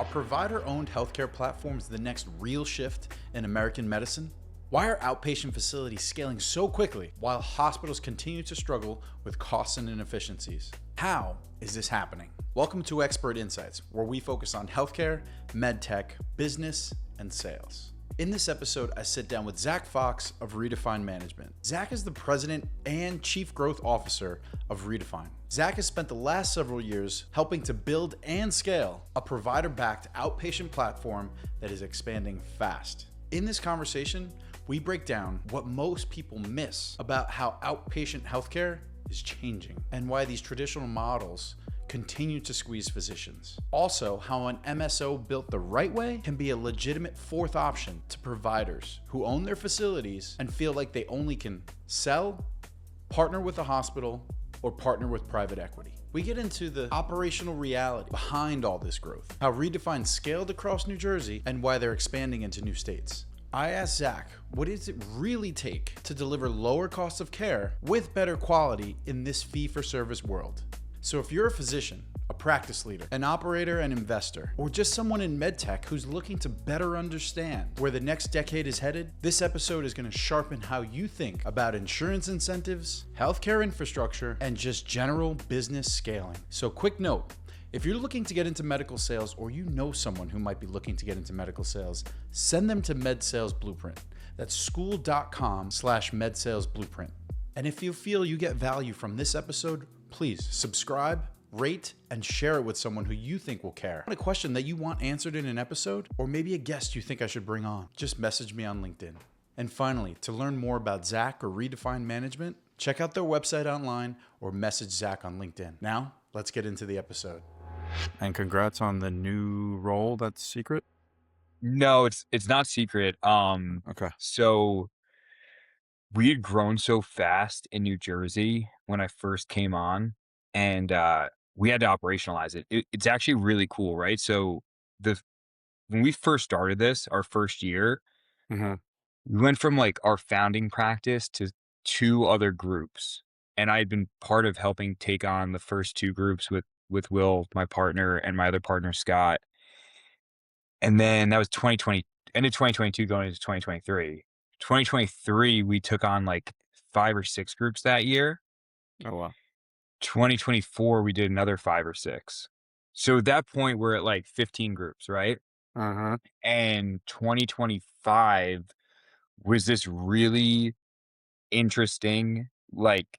Are provider-owned healthcare platforms the next real shift in American medicine? Why are outpatient facilities scaling so quickly while hospitals continue to struggle with costs and inefficiencies? How is this happening? Welcome to Expert Insights, where we focus on healthcare, medtech, business, and sales. In this episode, I sit down with Zack Fox of Redefine Management. Zack is the president and chief growth officer of Redefine. Zack has spent the last several years helping to build and scale a provider-backed outpatient platform that is expanding fast. In this conversation, we break down what most people miss about how outpatient healthcare is changing and why these traditional models continue to squeeze physicians. Also, how an MSO built the right way can be a legitimate fourth option to providers who own their facilities and feel like they only can sell, partner with a hospital, or partner with private equity. We get into the operational reality behind all this growth, how Redefine scaled across New Jersey, and why they're expanding into new states. I asked Zack, what does it really take to deliver lower costs of care with better quality in this fee-for-service world? So if you're a physician, a practice leader, an operator and investor, or just someone in medtech who's looking to better understand where the next decade is headed, this episode is going to sharpen how you think about insurance incentives, healthcare infrastructure, and just general business scaling. So quick note, if you're looking to get into medical sales or you know someone who might be looking to get into medical sales, send them to MedSales Blueprint. That's school.com/MedSalesBlueprint. And if you feel you get value from this episode, please subscribe, rate, and share it with someone who you think will care. A question that you want answered in an episode, or maybe a guest you think I should bring on, just message me on LinkedIn. And finally, to learn more about Zack or Redefine Management, check out their website online or message Zack on LinkedIn. Now, let's get into the episode. And congrats on the new role that's secret? No, it's not secret. Okay. So we had grown so fast in New Jersey when I first came on, and we had to operationalize it. It's actually really cool, right? So the when we first started this, our first year, Mm-hmm. we went from like our founding practice to two other groups, and I had been part of helping take on the first two groups with Will, my partner, and my other partner Scott. And then that was 2020, end of 2022 going into 2023. 2023, we took on like 5 or 6 groups that year. Oh, wow. 2024, we did another 5 or 6. So at that point, we're at like 15 groups, right? Uh-huh. And 2025 was this really interesting, like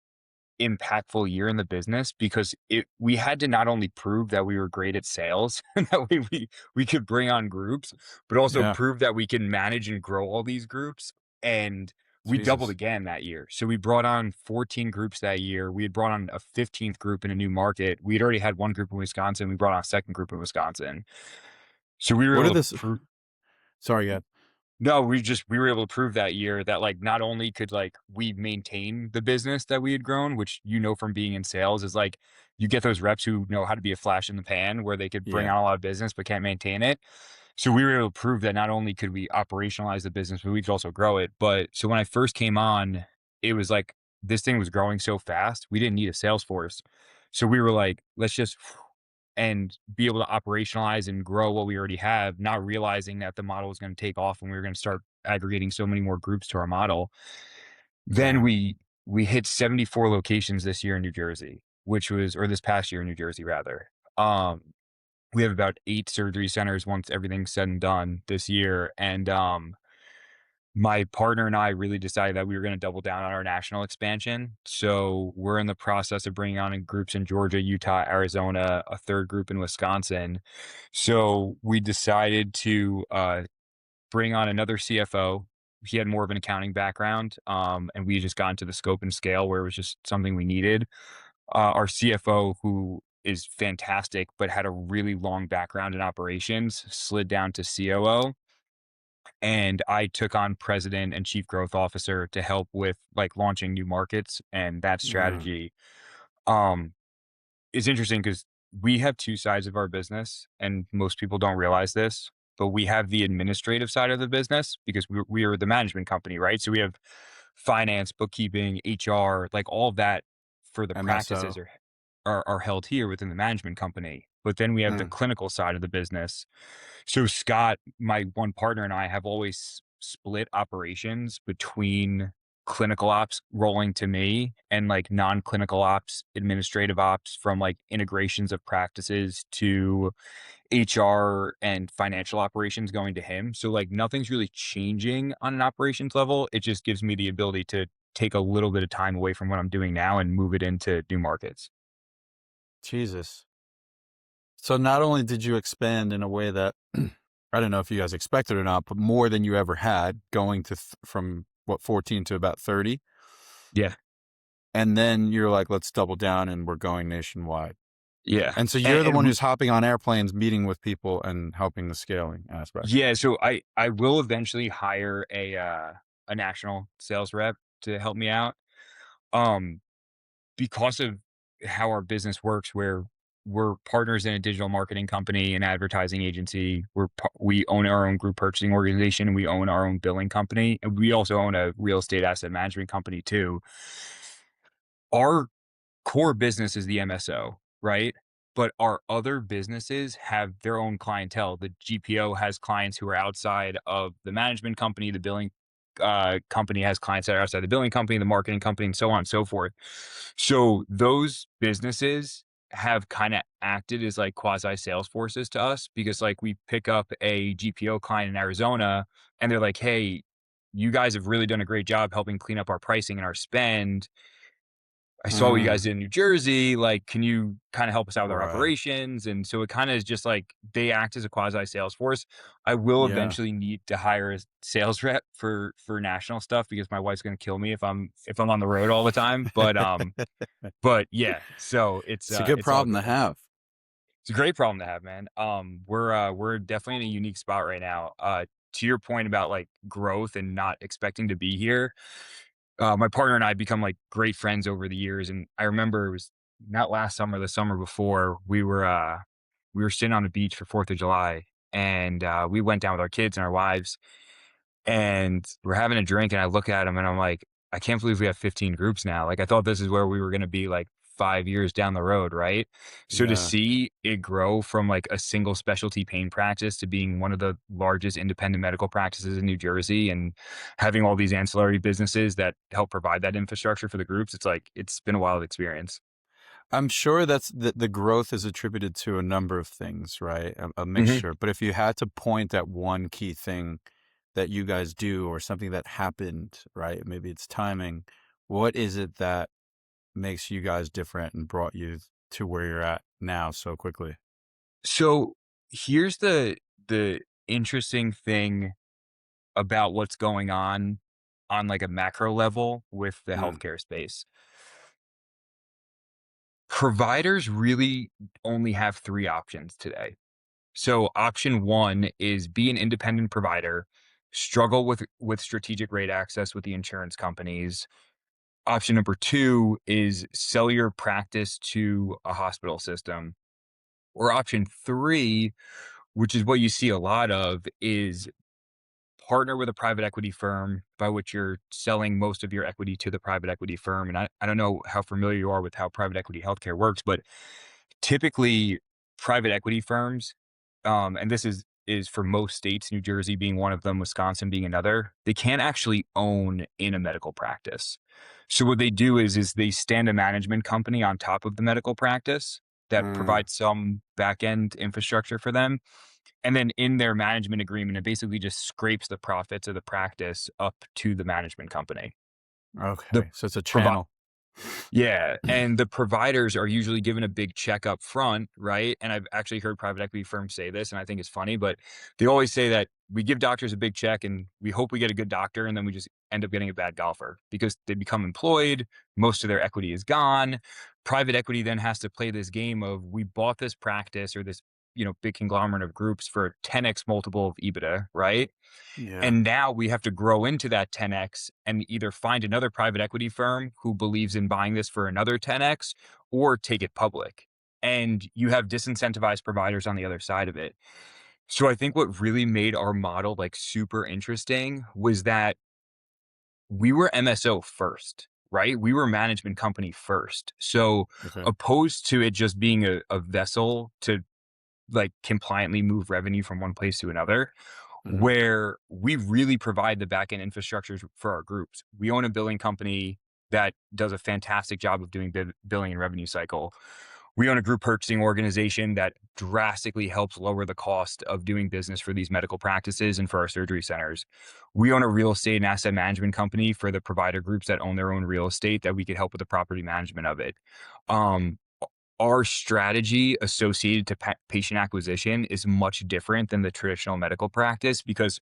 impactful year in the business because we had to not only prove that we were great at sales and that we could bring on groups, but also Yeah. prove that we can manage and grow all these groups. And we doubled Jesus. again that year. So we brought on 14 groups that year. We had brought on a 15th group in a new market. We'd already had one group in Wisconsin. We brought on a second group in Wisconsin. So we were What able did to this? Sorry, yeah. no, we were able to prove that year that like not only could like we maintain the business that we had grown, which from being in sales is like you get those reps who know how to be a flash in the pan where they could bring Yeah. on a lot of business but can't maintain it. So we were able to prove that not only could we operationalize the business, but we could also grow it. But so when I first came on, it was like this thing was growing so fast, we didn't need a sales force. So we were like, let's just and be able to operationalize and grow what we already have, not realizing that the model was going to take off and we were going to start aggregating so many more groups to our model. Then Yeah. we hit 74 locations this year in New Jersey, or this past year in New Jersey rather. We have about 8 surgery centers once everything's said and done this year. And my partner and I really decided that we were going to double down on our national expansion. So we're in the process of bringing on groups in Georgia, Utah, Arizona, a third group in Wisconsin. So we decided to bring on another CFO. He had more of an accounting background, and we just got into the scope and scale where it was just something we needed. Our CFO, who is fantastic, but had a really long background in operations, slid down to COO. And I took on president and chief growth officer to help with like launching new markets and that Mm. strategy. Um, is interesting because we have two sides of our business and most people don't realize this, but we have the administrative side of the business because we are the management company, right? So we have finance, bookkeeping, HR, like all of that for the practices MSO. are held here within the management company. but then we have the Mm. clinical side of the business. So Scott, my one partner, and I have always split operations between clinical ops rolling to me and like non-clinical ops, administrative ops, from like integrations of practices to HR and financial operations going to him. So like nothing's really changing on an operations level. It just gives me the ability to take a little bit of time away from what I'm doing now and move it into new markets. Jesus. So not only did you expand in a way that I don't know if you guys expected or not, but more than you ever had, going to from what 14 to about 30, Yeah. and then you're like, let's double down and we're going nationwide. Yeah. And so And, you're the and one we, who's hopping on airplanes, meeting with people, and helping the scaling aspect. yeah. So I will eventually hire a national sales rep to help me out. Um, because of how our business works, where we're partners in a digital marketing company, an advertising agency. We own our own group purchasing organization, and we own our own billing company, and we also own a real estate asset management company too. Our core business is the MSO, right? But our other businesses have their own clientele. The GPO has clients who are outside of the management company. The billing company has clients that are outside the billing company, the marketing company, and so on and so forth. So those businesses have kind of acted as like quasi sales forces to us, because like we pick up a GPO client in Arizona and they're like, hey, you guys have really done a great job helping clean up our pricing and our spend. I saw what you guys Mm, did in New Jersey. Like, can you kind of help us out with our right. operations? And so it kind of is just like they act as a quasi sales force. I will Yeah. eventually need to hire a sales rep for national stuff, because my wife's going to kill me if I'm on the road all the time. But yeah, so It's a good it's all problem to good. have. It's a great problem to have, man. We're definitely in a unique spot right now. To your point about like growth and not expecting to be here, my partner and I become like great friends over the years. And I remember it was not last summer, the summer before, we were sitting on the beach for 4th of July, and we went down with our kids and our wives, and we're having a drink, and I look at him and I'm like, I can't believe we have 15 groups now. Like I thought this is where we were going to be like 5 years down the road. Right. So to Yeah. see it grow from like a single specialty pain practice to being one of the largest independent medical practices in New Jersey, and having all these ancillary businesses that help provide that infrastructure for the groups, it's like, it's been a wild experience. I'm sure that's the growth is attributed to a number of things, right? A hmm mixture. But if you had to point at one key thing that you guys do, or something that happened, right? Maybe it's timing. What is it that makes you guys different and brought you to where you're at now so quickly? So here's the interesting thing about what's going on like a macro level with the Mm, healthcare space. Providers really only have three options today. So option one is be an independent provider, struggle with strategic rate access with the insurance companies. Option number two is sell your practice to a hospital system. Or option three, which is what you see a lot of, is partner with a private equity firm, by which you're selling most of your equity to the private equity firm. And I don't know how familiar you are with how private equity healthcare works, but typically private equity firms, and this is for most states, New Jersey being one of them, Wisconsin being another, they can't actually own in a medical practice. So what they do is they stand a management company on top of the medical practice that mm, provides some back end infrastructure for them. And then in their management agreement, it basically just scrapes the profits of the practice up to the management company. The okay. So it's a provi- channel. yeah, and the providers are usually given a big check up front, right? And I've actually heard private equity firms say this, and I think it's funny, but they always say that we give doctors a big check and we hope we get a good doctor, and then we just end up getting a bad golfer because they become employed, most of their equity is gone. Private equity then has to play this game of, we bought this practice or this, big conglomerate of groups for a 10x multiple of EBITDA, right? Yeah. And now we have to grow into that 10x and either find another private equity firm who believes in buying this for another 10x, or take it public. And you have disincentivized providers on the other side of it. So I think what really made our model like super interesting was that we were MSO first, right? We were management company first. So Okay. opposed to it just being a vessel to like compliantly move revenue from one place to another, Hmm. where we really provide the back end infrastructures for our groups. We own a billing company that does a fantastic job of doing billing and revenue cycle. We own a group purchasing organization that drastically helps lower the cost of doing business for these medical practices and for our surgery centers. We own a real estate and asset management company for the provider groups that own their own real estate that we could help with the property management of it. Um, our strategy associated to patient acquisition is much different than the traditional medical practice because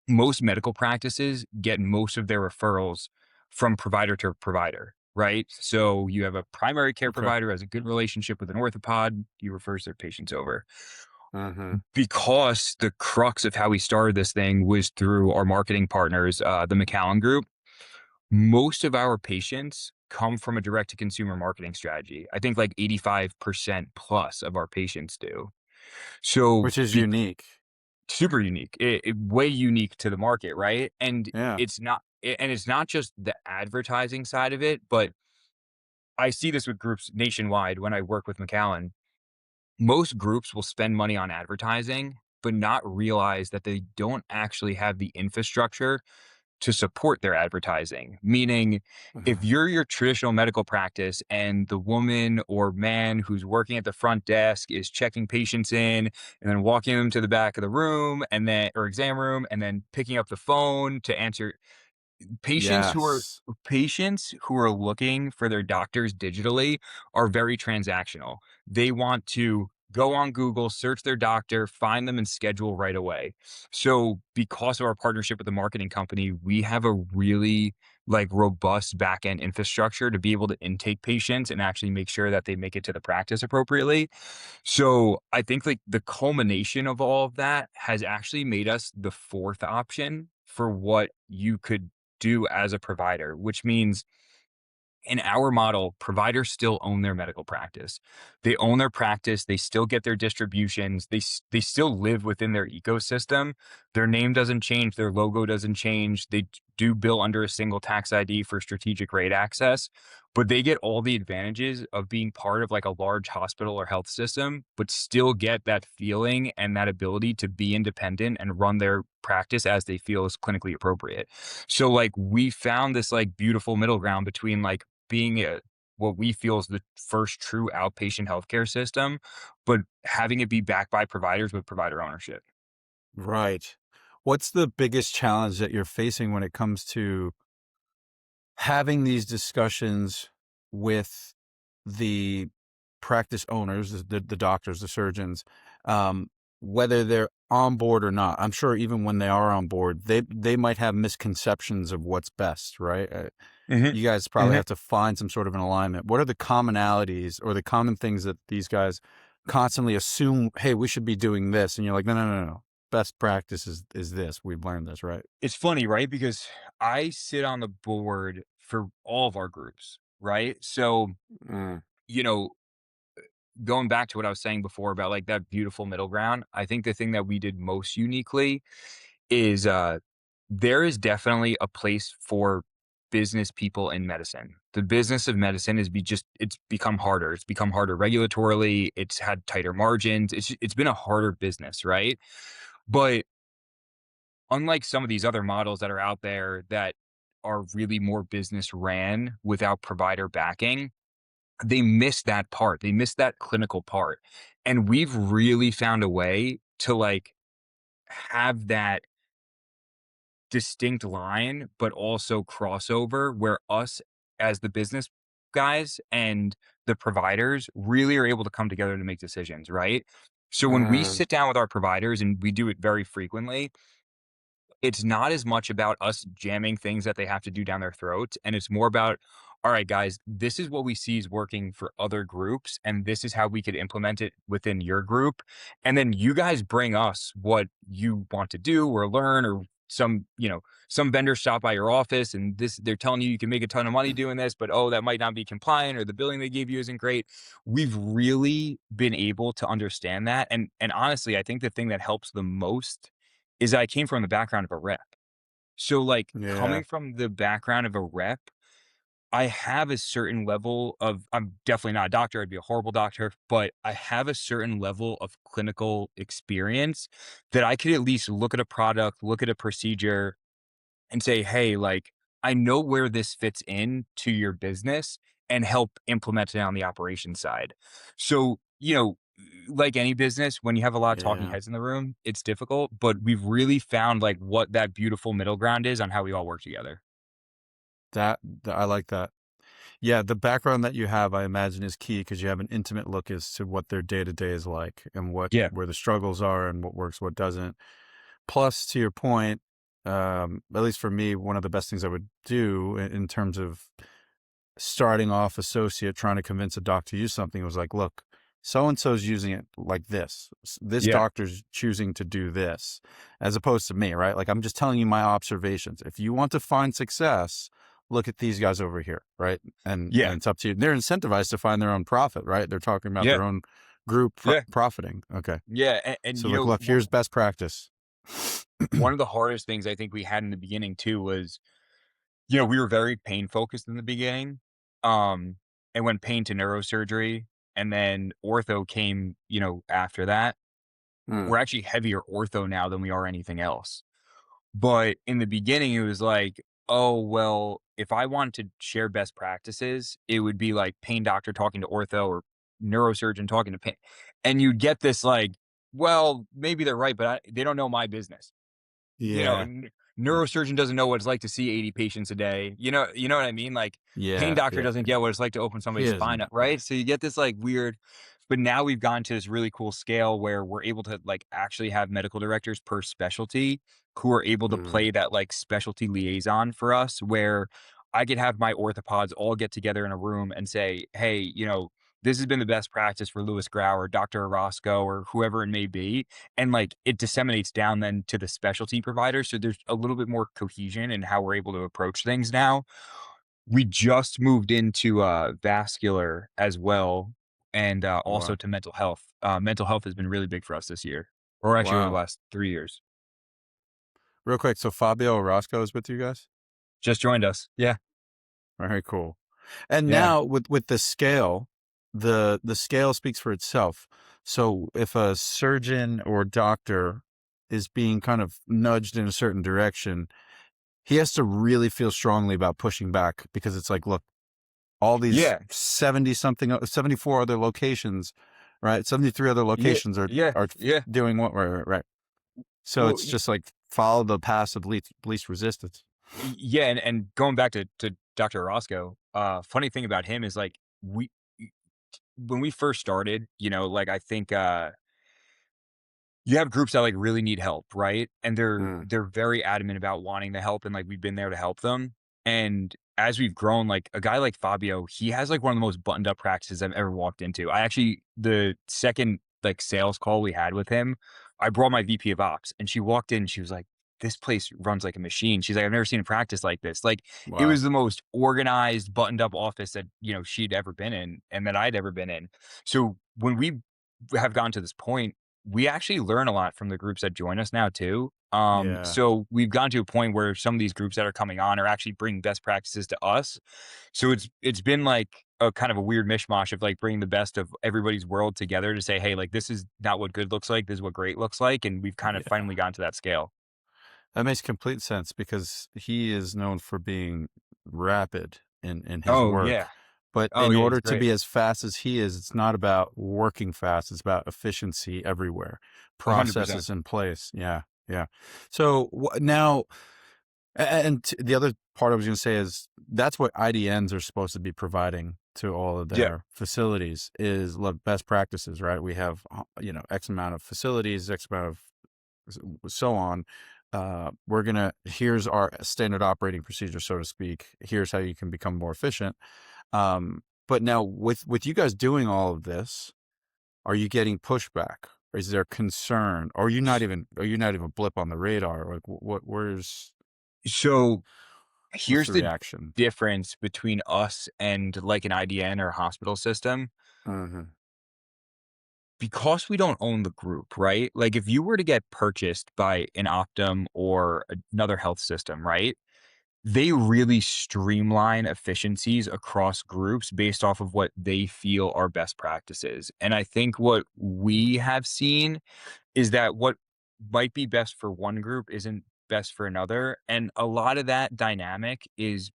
most medical practices get most of their referrals from provider to provider, right? So you have a primary care Okay. provider has a good relationship with an orthopod, he refers their patients over. Hmm. Because the crux of how we started this thing was through our marketing partners, the McAllen Group. Most of our patients come from a direct to consumer marketing strategy. I think like 85% plus of our patients do. So Which is unique. super unique, way unique to the market, right? Yeah. And it's not just the advertising side of it, but I see this with groups nationwide when I work with McAllen. Most groups will spend money on advertising, but not realize that they don't actually have the infrastructure to support their advertising. Meaning, if Mhm. you're your traditional medical practice and the woman or man who's working at the front desk is checking patients in and then walking them to the back of the room and then or exam room and then picking up the phone to answer patients who are Yes. patients who are looking for their doctors digitally are very transactional. They want to go on Google, search their doctor, find them and schedule right away. So, because of our partnership with the marketing company, we have a really like robust back-end infrastructure to be able to intake patients and actually make sure that they make it to the practice appropriately. So, I think like the culmination of all of that has actually made us the fourth option for what you could do as a provider, which means in our model, providers still own their medical practice. They own their practice. They still get their distributions. They still live within their ecosystem. Their name doesn't change. Their logo doesn't change. They do bill under a single tax ID for strategic rate access, but they get all the advantages of being part of like a large hospital or health system, but still get that feeling and that ability to be independent and run their practice as they feel is clinically appropriate. So like we found this like beautiful middle ground between like being what we feel is the first true outpatient healthcare system, but having it be backed by providers with provider ownership. Right. What's the biggest challenge that you're facing when it comes to having these discussions with the practice owners, the doctors, the surgeons, um, whether they're on board or not? I'm sure even when they are on board, they might have misconceptions of what's best, right? Hmm. You guys probably Hmm. have to find some sort of an alignment. What are the commonalities or the common things that these guys constantly assume, hey, we should be doing this? And you're like, no, no, no, no. Best practice is this. We've learned this, right? It's funny, right? Because I sit on the board for all of our groups, right? So, Mm. you know, going back to what I was saying before about like that beautiful middle ground, I think the thing that we did most uniquely is there is definitely a place for business people in medicine. The business of medicine is it's become harder. It's become harder regulatorily. It's had tighter margins. It's been a harder business, right? But unlike some of these other models that are out there that are really more business ran without provider backing, they miss that part. They miss that clinical part. And we've really found a way to like have that distinct line, but also crossover where us as the business guys and the providers really are able to come together to make decisions, right? So when we Mm. sit down with our providers, and we do it very frequently, it's not as much about us jamming things that they have to do down their throats, and it's more about, all right, guys, this is what we see is working for other groups, and this is how we could implement it within your group. And then you guys bring us what you want to do or learn, or some vendors shop by your office and this they're telling you can make a ton of money doing this, but oh, that might not be compliant or the billing they gave you isn't great. We've really been able to understand that. And honestly, I think the thing that helps the most is I came from the background of a rep. So, like, Yeah. coming from the background of a rep, I have a certain level of I'm definitely not a doctor, I'd be a horrible doctor, but I have a certain level of clinical experience that I could at least look at a product, look at a procedure, and say, "Hey, like, I know where this fits in to your business," and help implement it on the operation side. So, like any business, when you have a lot of talking Yeah. heads in the room, it's difficult, but we've really found, like, what that beautiful middle ground is on how we all work together. I like that. Yeah, the background that you have, I imagine, is key because you have an intimate look as to what their day to day is like and Yeah. where the struggles are and what works, what doesn't. Plus, to your point, at least for me, one of the best things I would do in terms of starting off associate trying to convince a doc to use something was like, look, so and so's using it like this. This Yeah. doctor's choosing to do this, as opposed to me, right? Like I'm just telling you my observations. If you want to find success, look at these guys over here, right? And Yeah. it's up to you. They're incentivized to find their own profit, right? They're talking about Yeah. their own group Yeah. profiting. Okay, Yeah, and so look, here's best practice. one of the hardest things I think we had in the beginning too was, we were very pain focused in the beginning. Um, and went pain to neurosurgery and then ortho came, after that. Mm, We're actually heavier ortho now than we are anything else. But in the beginning, it was like, oh, well, if I wanted to share best practices, it would be like pain doctor talking to ortho or neurosurgeon talking to pain. And you'd get this like, well, maybe they're right, but they don't know my business. yeah, Neurosurgeon doesn't know what it's like to see 80 patients a day. You know what I mean? Like pain yeah, doctor yeah, doesn't yeah. get what it's like to open He somebody's spine isn't. up, Yeah. right? So you get this like weird, but now we've gone to this really cool scale where we're able to like actually have medical directors per specialty who are able to Mm, play that like specialty liaison for us where I could have my orthopods all get together in a room and say, hey, this has been the best practice for Lewis Grau or Dr. Orozco or whoever it may be, and like it disseminates down then to the specialty provider. So there's a little bit more cohesion in how we're able to approach things now. We just moved into vascular as well, and also wow. to mental health. Mental health has been really big for us this year, or actually over the Wow. last 3 years. Real quick, so Fabio Orozco is with you guys? Just joined us. Yeah. Very cool. And Yeah. now with the scale, the scale speaks for itself. So if a surgeon or doctor is being kind of nudged in a certain direction, he has to really feel strongly about pushing back because it's like, look, all these Yeah. 70 something 74 other locations, right? 73 other Yeah. locations Yeah. are Yeah. doing what right. So Well, it's just like follow the path of least resistance. yeah, and going back to Dr. Orozco, funny thing about him is like when we first started, like I think you have groups that like really need help, right? And they're Mm, they're very adamant about wanting the help and like we've been there to help them. And as we've grown, like a guy like Fabio, he has like one of the most buttoned up practices I've ever walked into. I actually the second like sales call we had with him, I brought my VP of ops and she walked in, she was like, this place runs like a machine. She's like, I've never seen a practice like this. Like it wow. was the most organized, buttoned up office that, she'd ever been in and that I'd ever been in. So when we have gotten to this point, we actually learn a lot from the groups that join us now too. Yeah. So we've gotten to a point where some of these groups that are coming on are actually bringing best practices to us. So it's been like a kind of a weird mishmash of like bringing the best of everybody's world together to say, hey, like this is not what good looks like, this is what great looks like, and we've kind of Yeah. finally gotten to that scale. That makes complete sense because he is known for being rapid in his Oh yeah, work. But oh in yeah, he's order to great, be as fast as he is, it's not about working fast. It's about efficiency everywhere, 100%. processes in place. Yeah. Yeah. So now, and the other part I was going to say is that's what IDNs are supposed to be providing to all of Yeah, their facilities is best practices, right? We have, X amount of facilities, X amount of so on. Here's our standard operating procedure, so to speak. Here's how you can become more efficient. But now with you guys doing all of this, are you getting pushback? Or is there concern? Or are you not even a blip on the radar? Like so what's here's the the reaction? difference between us and like an IDN or a hospital system. Hmm. Because we don't own the group, right? Like if you were to get purchased by an Optum or another health system, right? they really streamline efficiencies across groups based off of what they feel are best practices. And I think what we have seen is that what might be best for one group isn't best for another. And a lot of that dynamic is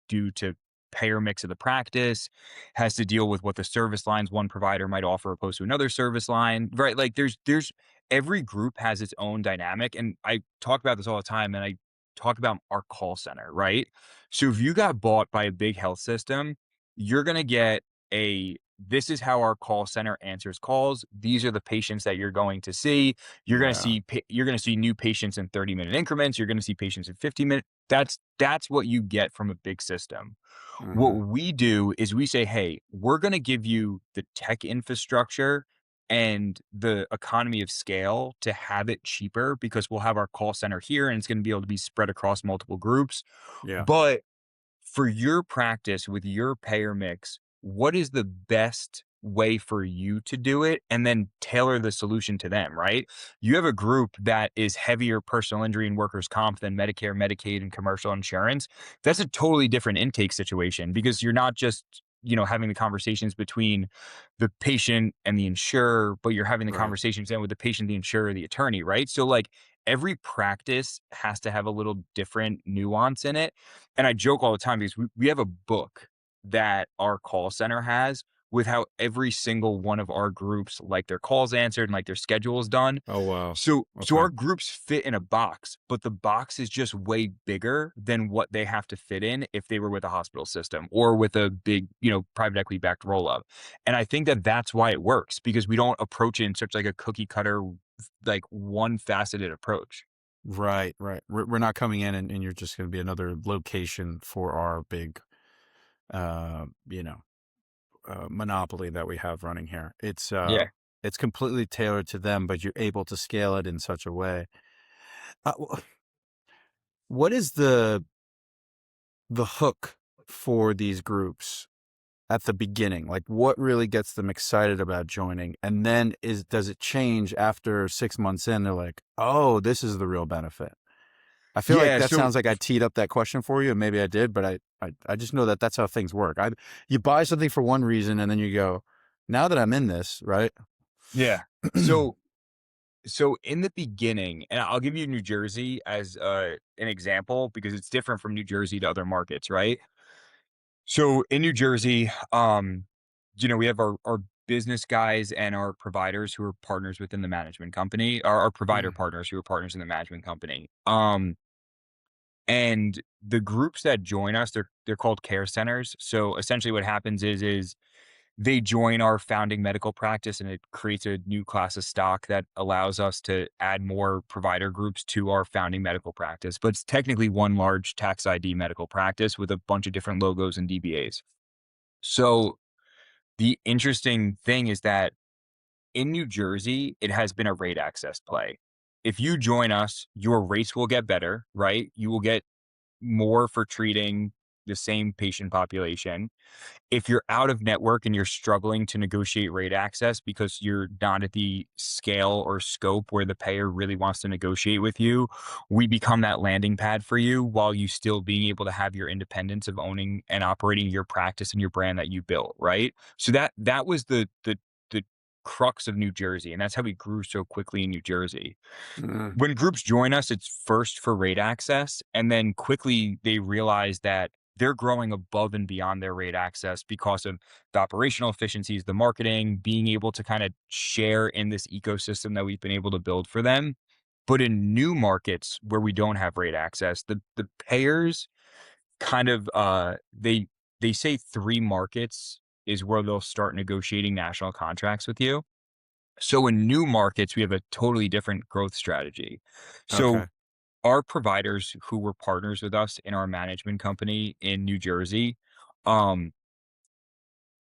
due to payer mix of the practice, has to deal with what the service lines one provider might offer opposed to another service line, right? Like there's every group has its own dynamic. And I talk about this all the time, and I talk about our call center, right? So if you got bought by a big health system, you're going to get a this is how our call center answers calls. These are the patients that you're going to see. Yeah. You're going to see new patients in 30-minute increments. You're going to see patients in 50-minute. That's what you get from a big system. What Hmm. we do is we say, "Hey, we're going to give you the tech infrastructure and the economy of scale to have it cheaper because we'll have our call center here and it's going to be able to be spread across multiple groups. Yeah. But for your practice with your payer mix, what is the best way for you to do it? And then tailor the solution to them, right? You have a group that is heavier personal injury and workers' comp than Medicare, Medicaid, and commercial insurance. That's a totally different intake situation because you're not just having the conversations between the patient and the insurer, but you're having the Right. conversations then with the patient, the insurer, the attorney, right? So like every practice has to have a little different nuance in it. And I joke all the time because we have a book that our call center has with how every single one of our groups like their calls answered and like their schedule is done. Oh, wow. So Okay. our groups fit in a box, but the box is just way bigger than what they have to fit in if they were with a hospital system or with a big, private equity backed roll up. And I think that that's why it works because we don't approach it in such like a cookie cutter, like one faceted approach. Right. Right. We're not coming in and you're just going to be another location for our big, uh, you know, monopoly that we have running here. Yeah. It's completely tailored to them, but you're able to scale it in such a way. Uh, what is the hook for these groups at the beginning? Like, what really gets them excited about joining? And then does it change after 6 months in? They're like, oh, this is the real benefit. I feel like Yeah. that So sounds like I teed up that question for you, and maybe I did, but I just know that that's how things work. You buy something for one reason, and then you go, now that I'm in this, right? yeah. So in the beginning, and I'll give you New Jersey as an example because it's different from New Jersey to other markets, right? So in New Jersey, we have our business guys and our providers who are partners within the management company, our provider Mhm. partners who are partners in the management company. And the groups that join us, they're called care centers. So essentially what happens is they join our founding medical practice and it creates a new class of stock that allows us to add more provider groups to our founding medical practice. But it's technically one large tax ID medical practice with a bunch of different logos and DBAs. So the interesting thing is that in New Jersey, it has been a rate access play. If you join us, your rates will get better, right? You will get more for treating the same patient population. If you're out of network and you're struggling to negotiate rate access because you're not at the scale or scope where the payer really wants to negotiate with you, we become that landing pad for you while you still being able to have your independence of owning and operating your practice and your brand that you built, right? So that was the crux of New Jersey, and that's how we grew so quickly in New Jersey. Mhm. When groups join us, it's first for rate access, and then quickly they realize that they're growing above and beyond their rate access because of the operational efficiencies, the marketing, being able to kind of share in this ecosystem that we've been able to build for them. But in new markets where we don't have rate access, the payers kind of they say 3 markets is where they'll start negotiating national contracts with you. So in new markets, we have a totally different growth strategy. So Okay. our providers who were partners with us in our management company in New Jersey, um,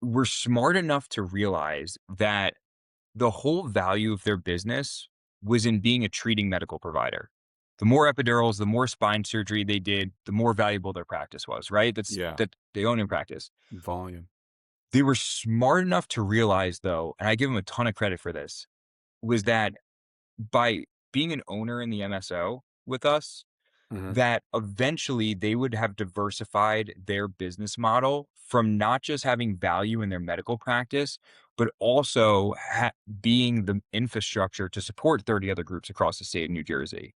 were smart enough to realize that the whole value of their business was in being a treating medical provider. The more epidurals, the more spine surgery they did, the more valuable their practice was, right? Yeah. That they own in practice. Volume. They were smart enough to realize though, and I give them a ton of credit for this, was that by being an owner in the MSO with us, Mhm. that eventually they would have diversified their business model from not just having value in their medical practice, but also being the infrastructure to support 30 other groups across the state of New Jersey.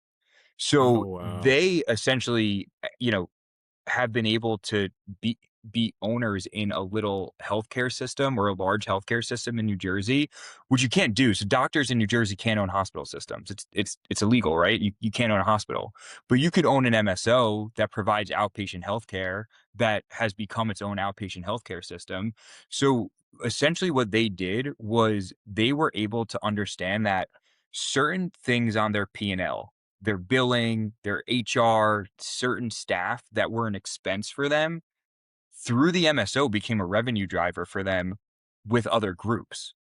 Oh, So wow. they essentially, have been able to be be owners in a little healthcare system or a large healthcare system in New Jersey, which you can't do. So doctors in New Jersey can't own hospital systems. It's illegal, right? You can't own a hospital. But you could own an MSO that provides outpatient healthcare that has become its own outpatient healthcare system. So essentially what they did was they were able to understand that certain things on their P&L, their billing, their HR, certain staff that were an expense for them, through the MSO became a revenue driver for them with other groups.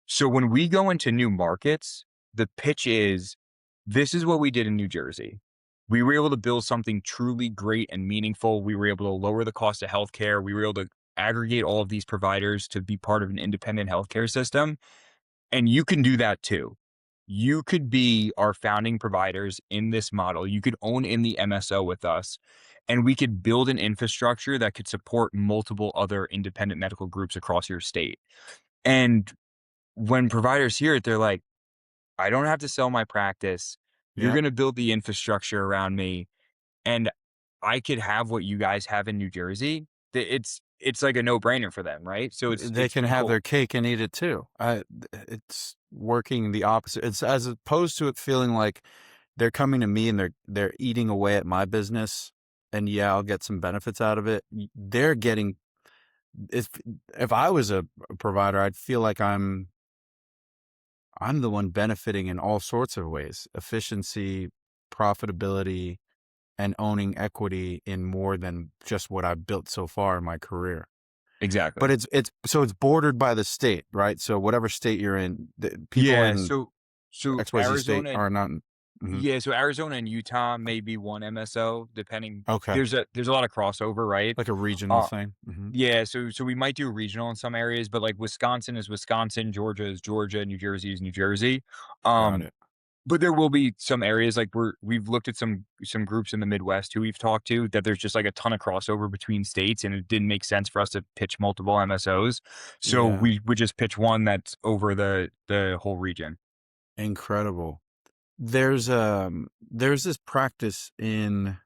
So when we go into new markets, the pitch is this is what we did in New Jersey. We were able to build something truly great and meaningful. We were able to lower the cost of healthcare. We were able to aggregate all of these providers to be part of an independent healthcare system. And you can do that too. You could be our founding providers in this model. You could own in the MSO with us, and we could build an infrastructure that could support multiple other independent medical groups across your state. And when providers hear it, they're like, I don't have to sell my practice. You're Yeah. going to build the infrastructure around me, and I could have what you guys have in New Jersey. It's like a no-brainer for them, right? So They it's can pretty have cool. their cake and eat it too. It's working the opposite. It's as opposed to it feeling like they're coming to me and they're eating away at my business, and yeah, I'll get some benefits out of it. They're getting if if I was a provider, I'd feel like I'm the one benefiting in all sorts of ways: efficiency, profitability, and owning equity in more than just what I've built so far in my career. But Exactly. it's bordered by the state, right? So whatever state you're in, the people Yeah. in So XYZ state Arizona. are not. Mhm. Yeah, so Arizona and Utah may be one MSO, depending. Okay, There's a lot of crossover, right? like a regional Uh, thing. yeah, so we might do regional in some areas, but like Wisconsin is Wisconsin, Georgia is Georgia, New Jersey is New Jersey. Got Um, it. but there will be some areas like we've looked at some groups in the Midwest who we've talked to that there's just like a ton of crossover between states, and it didn't make sense for us to pitch multiple MSOs. So Yeah, we would just pitch one that's over the whole region. incredible. There's this practice in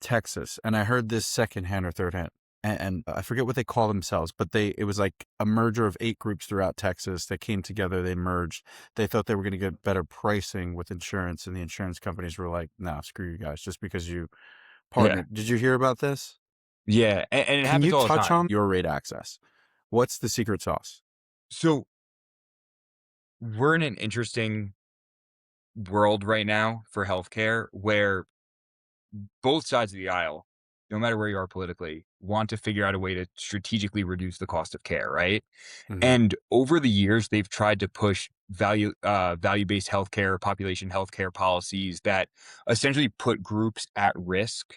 Texas, and I heard this secondhand or third hand, and I forget what they call themselves, but it was like a merger of 8 groups throughout Texas that came together. They merged. They thought they were going to get better pricing with insurance, and the insurance companies were like, "No, screw you guys, just because you Yeah. partnered." Did you hear about this? Yeah, and it Can happens you all the touch time. on your rate access? What's the secret sauce? So we're in an interesting world right now for healthcare where both sides of the aisle, no matter where you are politically, want to figure out a way to strategically reduce the cost of care, right? Mhm. And over the years, they've tried to push value-based healthcare, population healthcare policies that essentially put groups at risk,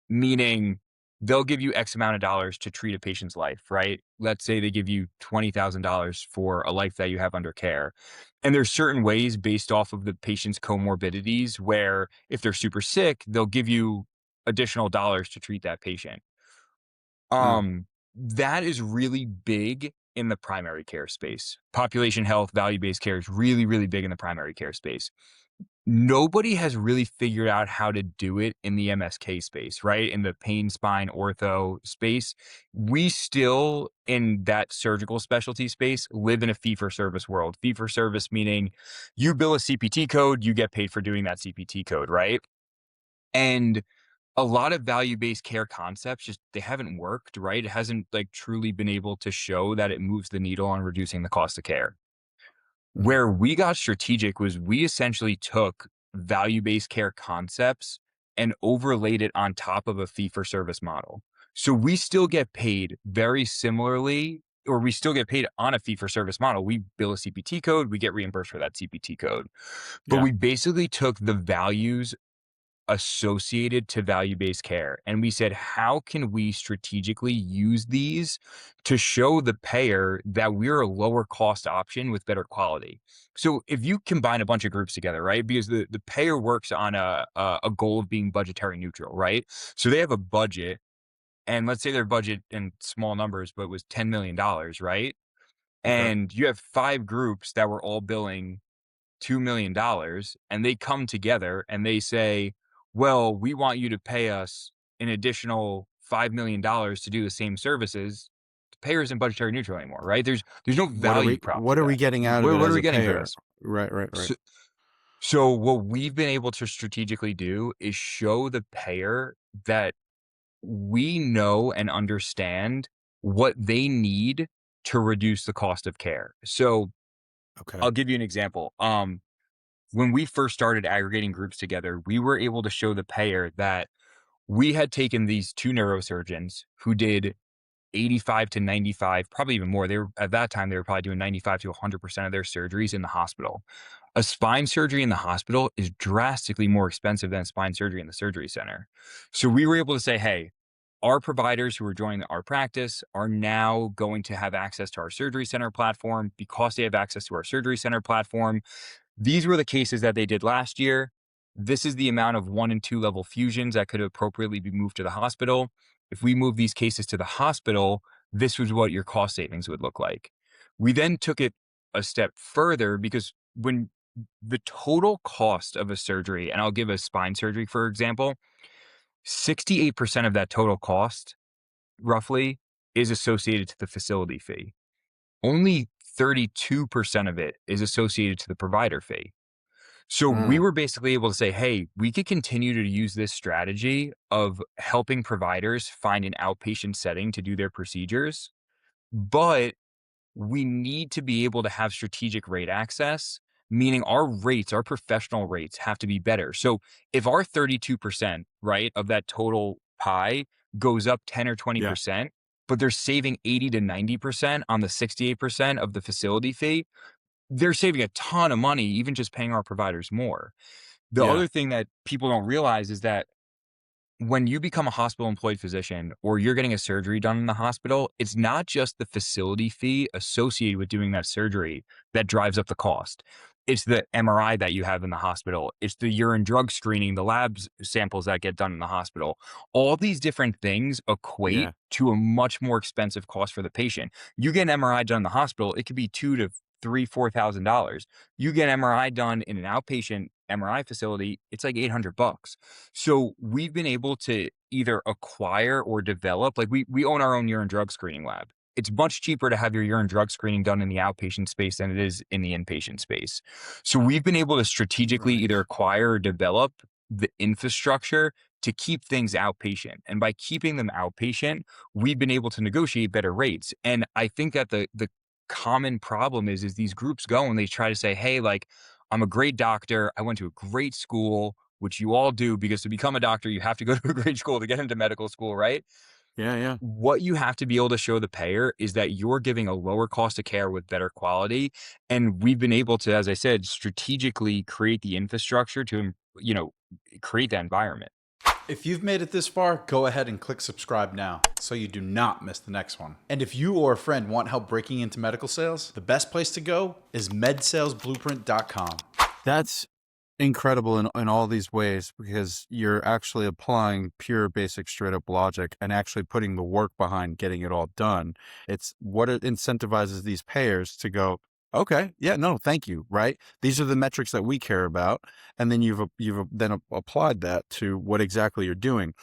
meaning they'll give you X amount of dollars to treat a patient's life, right? Let's say they give you $20,000 for a life that you have under care. And there's certain ways based off of the patient's comorbidities where if they're super sick, they'll give you additional dollars to treat that patient. Mm. That is really big in the primary care space. Population health, value-based care is really, really big in the primary care space. Nobody has really figured out how to do it in the MSK space, right? In the pain, spine, ortho space. We still, in that surgical specialty space, live in a fee for service world. Fee for service meaning you bill a CPT code, you get paid for doing that CPT code, right? And a lot of value-based care concepts just they haven't worked, right? It hasn't like truly been able to show that it moves the needle on reducing the cost of care. Mhm. Where we got strategic was we essentially took value-based care concepts and overlaid it on top of a fee-for-service model. So we still get paid very similarly, or we still get paid on a fee-for-service model. We bill a CPT code, we get reimbursed for that CPT code. But Yeah. we basically took the values associated to value-based care. And we said, how can we strategically use these to show the payer that we're a lower cost option with better quality? So if you combine a bunch of groups together, right? Because the payer works on a goal of being budgetary neutral, right? So they have a budget, and let's say their budget in small numbers, but was $10 million, right? Okay. And you have 5 groups that were all billing $2 million, and they come together and they say, well, we want you to pay us an additional $5 million to do the same services. The payer isn't budgetary neutral anymore, right? There's no value prop to What are we that. getting out of it What are as we a getting for payer? this? Right, right, right. So what we've been able to strategically do is show the payer that we know and understand what they need to reduce the cost of care. So Okay. I'll give you an example. When we first started aggregating groups together, we were able to show the payer that we had taken these 2 neurosurgeons who did 85 to 95, probably even more. They were, at that time, they were probably doing 95 to 100% of their surgeries in the hospital. A spine surgery in the hospital is drastically more expensive than spine surgery in the surgery center. So we were able to say, hey, our providers who are joining our practice are now going to have access to our surgery center platform. Because they have access to our surgery center platform, these were the cases that they did last year. This is the amount of 1 and 2 level fusions that could appropriately be moved to the hospital. If we move these cases to the hospital, this was what your cost savings would look like. We then took it a step further, because when the total cost of a surgery, and I'll give a spine surgery, for example, 68% of that total cost, roughly, is associated to the facility fee. Only 32% of it is associated to the provider fee. So we Mm, were basically able to say, hey, we could continue to use this strategy of helping providers find an outpatient setting to do their procedures, but we need to be able to have strategic rate access, meaning our rates, our professional rates, have to be better. So if our 32%, right, of that total pie goes up 10 or yeah, 20%, but they're saving 80 to 90% on the 68% of the facility fee, they're saving a ton of money, even just paying our providers more. The yeah, other thing that people don't realize is that when you become a hospital employed physician, or you're getting a surgery done in the hospital, it's not just the facility fee associated with doing that surgery that drives up the cost. It's the MRI that you have in the hospital. It's the urine drug screening, the labs samples that get done in the hospital. All these different things equate yeah, to a much more expensive cost for the patient. You get an MRI done in the hospital, it could be $2,000 to $4,000. You get MRI done in an outpatient MRI facility, it's like $800. So we've been able to either acquire or develop, like we own our own urine drug screening lab. It's much cheaper to have your urine drug screening done in the outpatient space than it is in the inpatient space. So we've been able to strategically either right. acquire or develop the infrastructure to keep things outpatient. And by keeping them outpatient, we've been able to negotiate better rates. And I think that the common problem is these groups go and they try to say, hey, like, I'm a great doctor. I went to a great school, which you all do, because to become a doctor, you have to go to a great school to get into medical school, right? Yeah, yeah. What you have to be able to show the payer is that you're giving a lower cost of care with better quality. And we've been able to, as I said, strategically create the infrastructure to, create that environment. If you've made it this far, go ahead and click subscribe now so you do not miss the next one. And if you or a friend want help breaking into medical sales, the best place to go is medsalesblueprint.com. That's incredible in all these ways, because you're actually applying pure basic straight up logic and actually putting the work behind getting it all done. It's what it incentivizes these payers to go, okay, yeah, no, thank you, right? These are the metrics that we care about. And then you've then applied that to what exactly you're doing.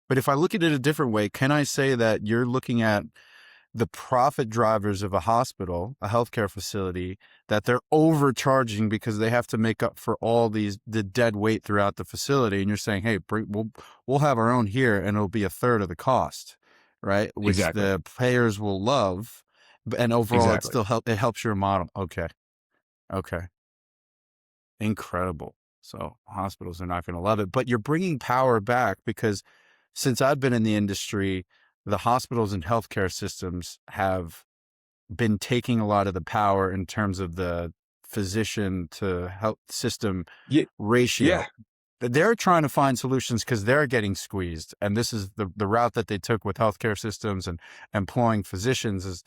But if I look at it a different way, can I say that you're looking at the profit drivers of a hospital, a healthcare facility, that they're overcharging because they have to make up for all the dead weight throughout the facility? And you're saying, hey, we'll have our own here, and it'll be a third of the cost, right? Which Exactly. the payers will love, and overall, Exactly. it helps your model. Okay, okay, incredible. So hospitals are not going to love it, but you're bringing power back, because since I've been in the industry, the hospitals and healthcare systems have been taking a lot of the power in terms of the physician to health system Yeah. ratio. Yeah. they're trying to find solutions because they're getting squeezed. And this is the route that they took with healthcare systems and employing physicians is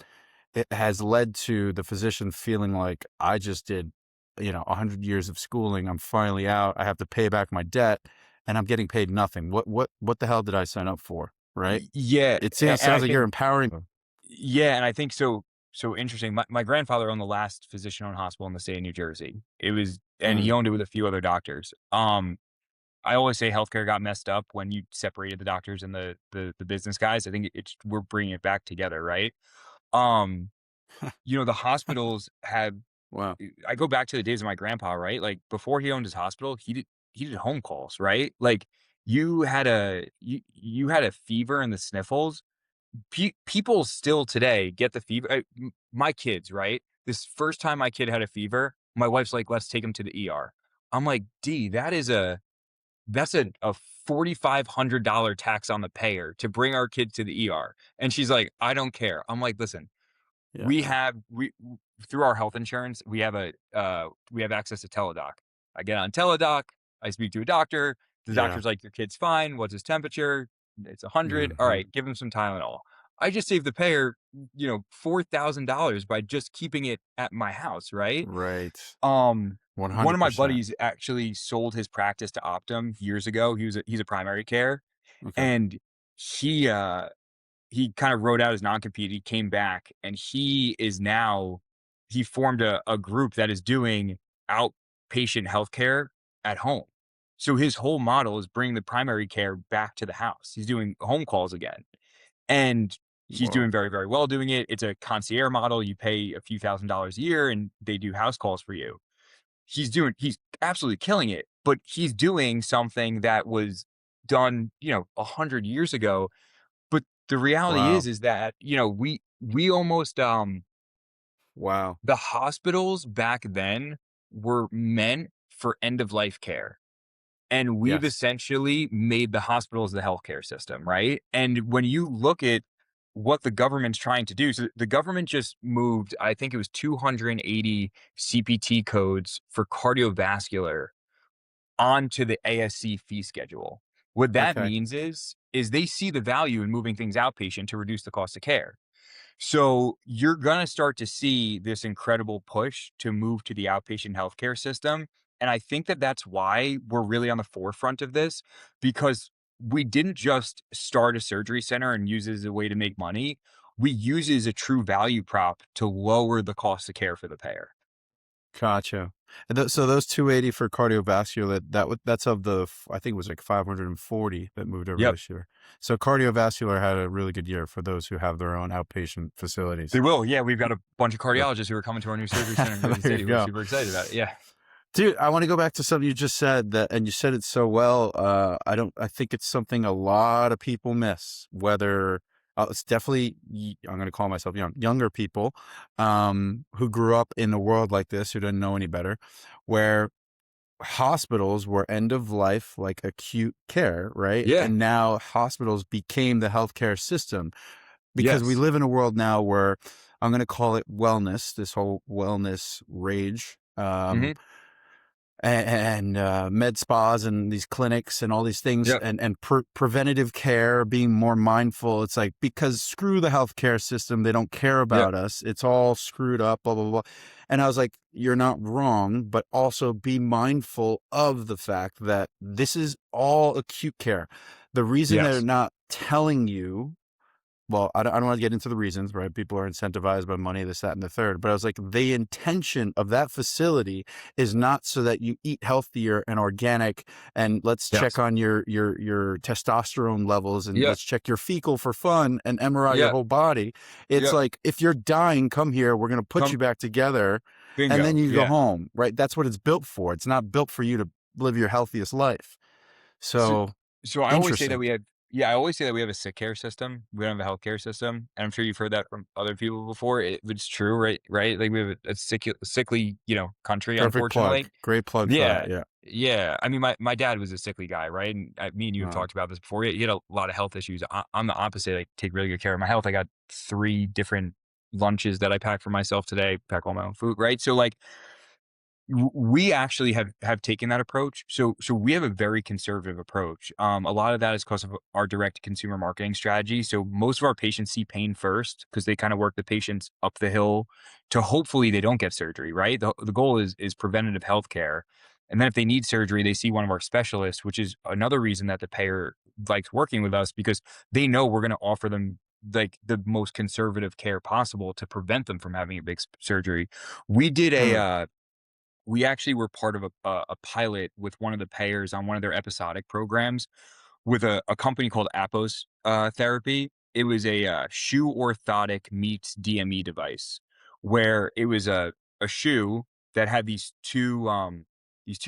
it has led to the physician feeling like I just did, 100 years of schooling. I'm finally out. I have to pay back my debt and I'm getting paid nothing. What the hell did I sign up for? Right. Yeah, It and I sounds like you're think empowering them. yeah, and I think so interesting. My grandfather owned the last physician-owned hospital in the state of New Jersey. It was and he Mm, owned it with a few other doctors. I always say healthcare got messed up when you separated the doctors and the business guys. I think it's we're bringing it back together, right? Um, the hospitals have wow. I go back to the days of my grandpa, right? Like before he owned his hospital, he did home calls, right? Like you had a fever and the sniffles. People still today get the fever. My kids, right? This first time my kid had a fever, my wife's like, "Let's take him to the ER." I'm like, "D, that's a $4,500 tax on the payer to bring our kid to the ER." And she's like, "I don't care." I'm like, "Listen, Yeah. we through our health insurance, we have access to Teladoc. I get on Teladoc, I speak to a doctor, the Yeah. doctor's like, "Your kid's fine. What's his temperature?" It's 100. All Hmm. right, give him some Tylenol. I just saved the payer, $4,000 by just keeping it at my house, right? Right. One of my 100%. buddies actually sold his practice to Optum years ago. He's a primary care, Okay. and he, uh he kind of wrote out his non-compete. He came back and he formed a group that is doing outpatient healthcare at home. So his whole model is bringing the primary care back to the house. He's doing home calls again. And he's Whoa. doing very, very well doing it. It's a concierge model. You pay a few $1,000s a year and they do house calls for you. He's absolutely killing it, but he's doing something that was done, 100 years ago. But the reality Wow. is that, we almost, Wow. the hospitals back then were meant for end of life care. And we've Yes. essentially made the hospitals the healthcare system, right? And when you look at what the government's trying to do, so the government just moved, I think it was 280 CPT codes for cardiovascular onto the ASC fee schedule. What that Okay. means is they see the value in moving things outpatient to reduce the cost of care. So you're going to start to see this incredible push to move to the outpatient healthcare system. And I think that that's why we're really on the forefront of this, because we didn't just start a surgery center and use it as a way to make money. We use it as a true value prop to lower the cost of care for the payer. Gotcha. And so those 280 for cardiovascular, that's of I think it was like 540 that moved over Yep. this year. So cardiovascular had a really good year for those who have their own outpatient They facilities. will. Yeah. We've got a bunch of Uh, cardiologists who are coming to our new surgery center in Jersey There you City. We're go. super excited about it. Yeah. Dude, I want to go back to something you just said and you said it so well. I think it's something a lot of people miss, whether it's definitely, I'm going to call myself younger people, who grew up in a world like this, who didn't know any better, where hospitals were end of life, like acute care, right? Yeah. And now hospitals became the healthcare system because we Yes. live in a world now where I'm going to call it wellness, this whole wellness rage. Hmm. And med spas and these clinics and all these things Yep. and preventative care, being more mindful. It's like, because screw the healthcare system. They don't care Yep. about us. It's all screwed up, blah, blah, blah. And I was like, you're not wrong, but also be mindful of the fact that this is all acute care. The reason they're Yes. not telling you, well, I don't want to get into the reasons, right? People are incentivized by money, this, that, and the third. But I was like, the intention of that facility is not so that you eat healthier and organic, and let's check Yes. on your testosterone levels, and Yep. let's check your fecal for fun and MRI your Yep. whole body. It's Yep. like, if you're dying, come here. We're going to put Come you back together, and then bingo. you go Yeah. home, right? That's what it's built for. It's not built for you to live your healthiest life. So So so I always say that interesting. we have yeah, I always say that we have a sick care system. We don't have a healthcare system, and I'm sure you've heard that from other people before. It's true, right? Right? Like we have a sickly, country, Perfect plug. unfortunately. Great plug for that. Yeah. Yeah. Yeah. I mean, my dad was a sickly guy, right? And me and you have Wow. talked about this before. He had a lot of health issues. I'm the opposite. I take really good care of my health. I got 3 different lunches that I pack for myself today. Pack all my own food, right? So like We actually have taken that approach. So we have a very conservative approach. A lot of that is because of our direct consumer marketing strategy. So most of our patients see pain first because they kind of work the patients up the hill to hopefully they don't get surgery, right? The goal is preventative healthcare. And then if they need surgery, they see one of our specialists, which is another reason that the payer likes working with us because they know we're going to offer them like the most conservative care possible to prevent them from having a big surgery. We did a Huh. we actually were part of a pilot with one of the payers on one of their episodic programs with a company called Appos Therapy. It was a shoe orthotic meets DME device, where it was a shoe that had these two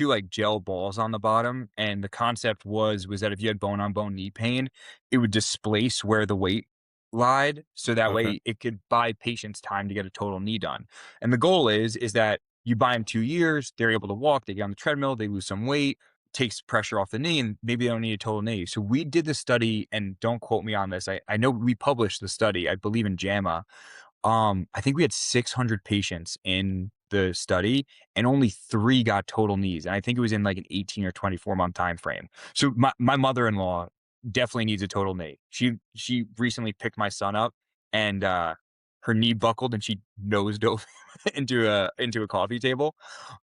like gel balls on the bottom, and the concept was that if you had bone on bone knee pain, it would displace where the weight lied, so that Okay. way it could buy patients time to get a total knee done. And the goal is that you buy them 2 years, they're able to walk, they get on the treadmill, they lose some weight, takes pressure off the knee, and maybe they don't need a total knee. So we did the study, and don't quote me on this. I know we published the study, I believe in JAMA. I think we had 600 patients in the study, and only 3 got total knees. And I think it was in like an 18 or 24-month time frame. So my mother-in-law definitely needs a total knee. She recently picked my son up, and her knee buckled and she nose dove into a coffee table.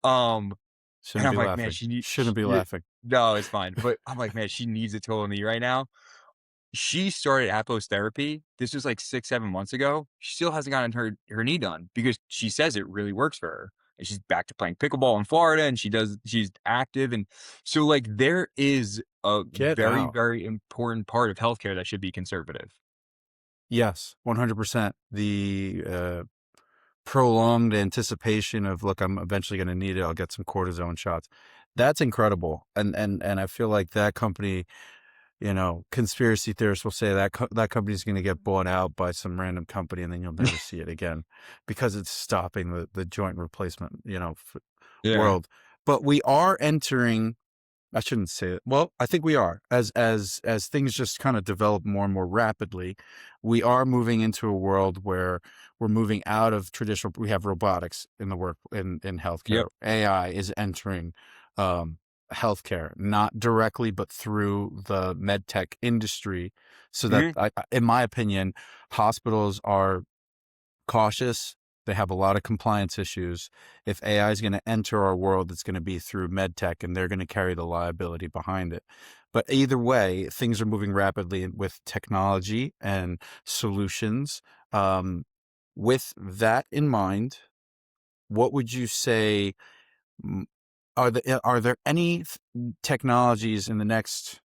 Um and Shouldn't I'm be like, "Man, laughing. she need sh Shouldn't be yeah." laughing. No, it's fine, but I'm like, "Man, she needs a total knee right now." She started Apos therapy. This was like 6, 7 months ago. She still hasn't gotten her knee done because she says it really works for her. And she's back to playing pickleball in Florida, and she's active, and so, like, there is a Get very, out. very important part of healthcare that should be conservative. Yes, 100%. The prolonged anticipation of, look, I'm eventually going to need it. I'll get some cortisone shots. That's incredible. And I feel like that company, conspiracy theorists will say that that company is going to get bought out by some random company, and then you'll never see it again because it's stopping the joint replacement, Yeah. world. But we are entering, I shouldn't say it. Well, I think we are. As things just kind of develop more and more rapidly, we are moving into a world where we're moving out of traditional. We have robotics in the work in healthcare. Yep. AI is entering um, healthcare, not directly, but through the med tech industry. So that, Mhm. in my opinion, hospitals are cautious. They have a lot of compliance issues. If AI is going to enter our world, it's going to be through med tech, and they're going to carry the liability behind it. But either way, things are moving rapidly with technology and solutions. Um, with that in mind, what would you say? mm, are there any technologies in the next,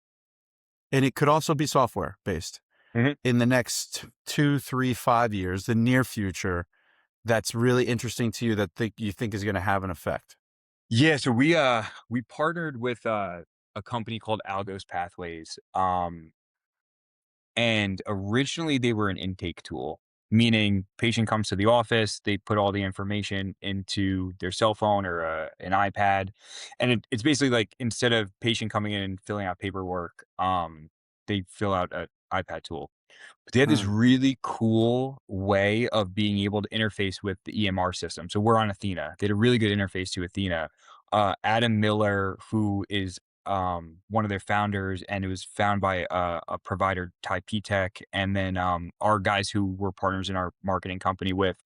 and it could also be software based, Mhm. in the next 2, 3, 5 years, the near future, that's really interesting to you that you think is going to have an effect? Yeah, so we partnered with a company called Algos Pathways. And originally they were an intake tool, meaning patient comes to the office, they put all the information into their cell phone or an iPad. And it's basically like instead of patient coming in and filling out paperwork, they fill out an iPad tool. But they had this Huh. really cool way of being able to interface with the EMR system. So we're on Athena. They had a really good interface to Athena. Adam Miller, who is one of their founders, and it was found by a provider, Type Tech, and then our guys who were partners in our marketing company with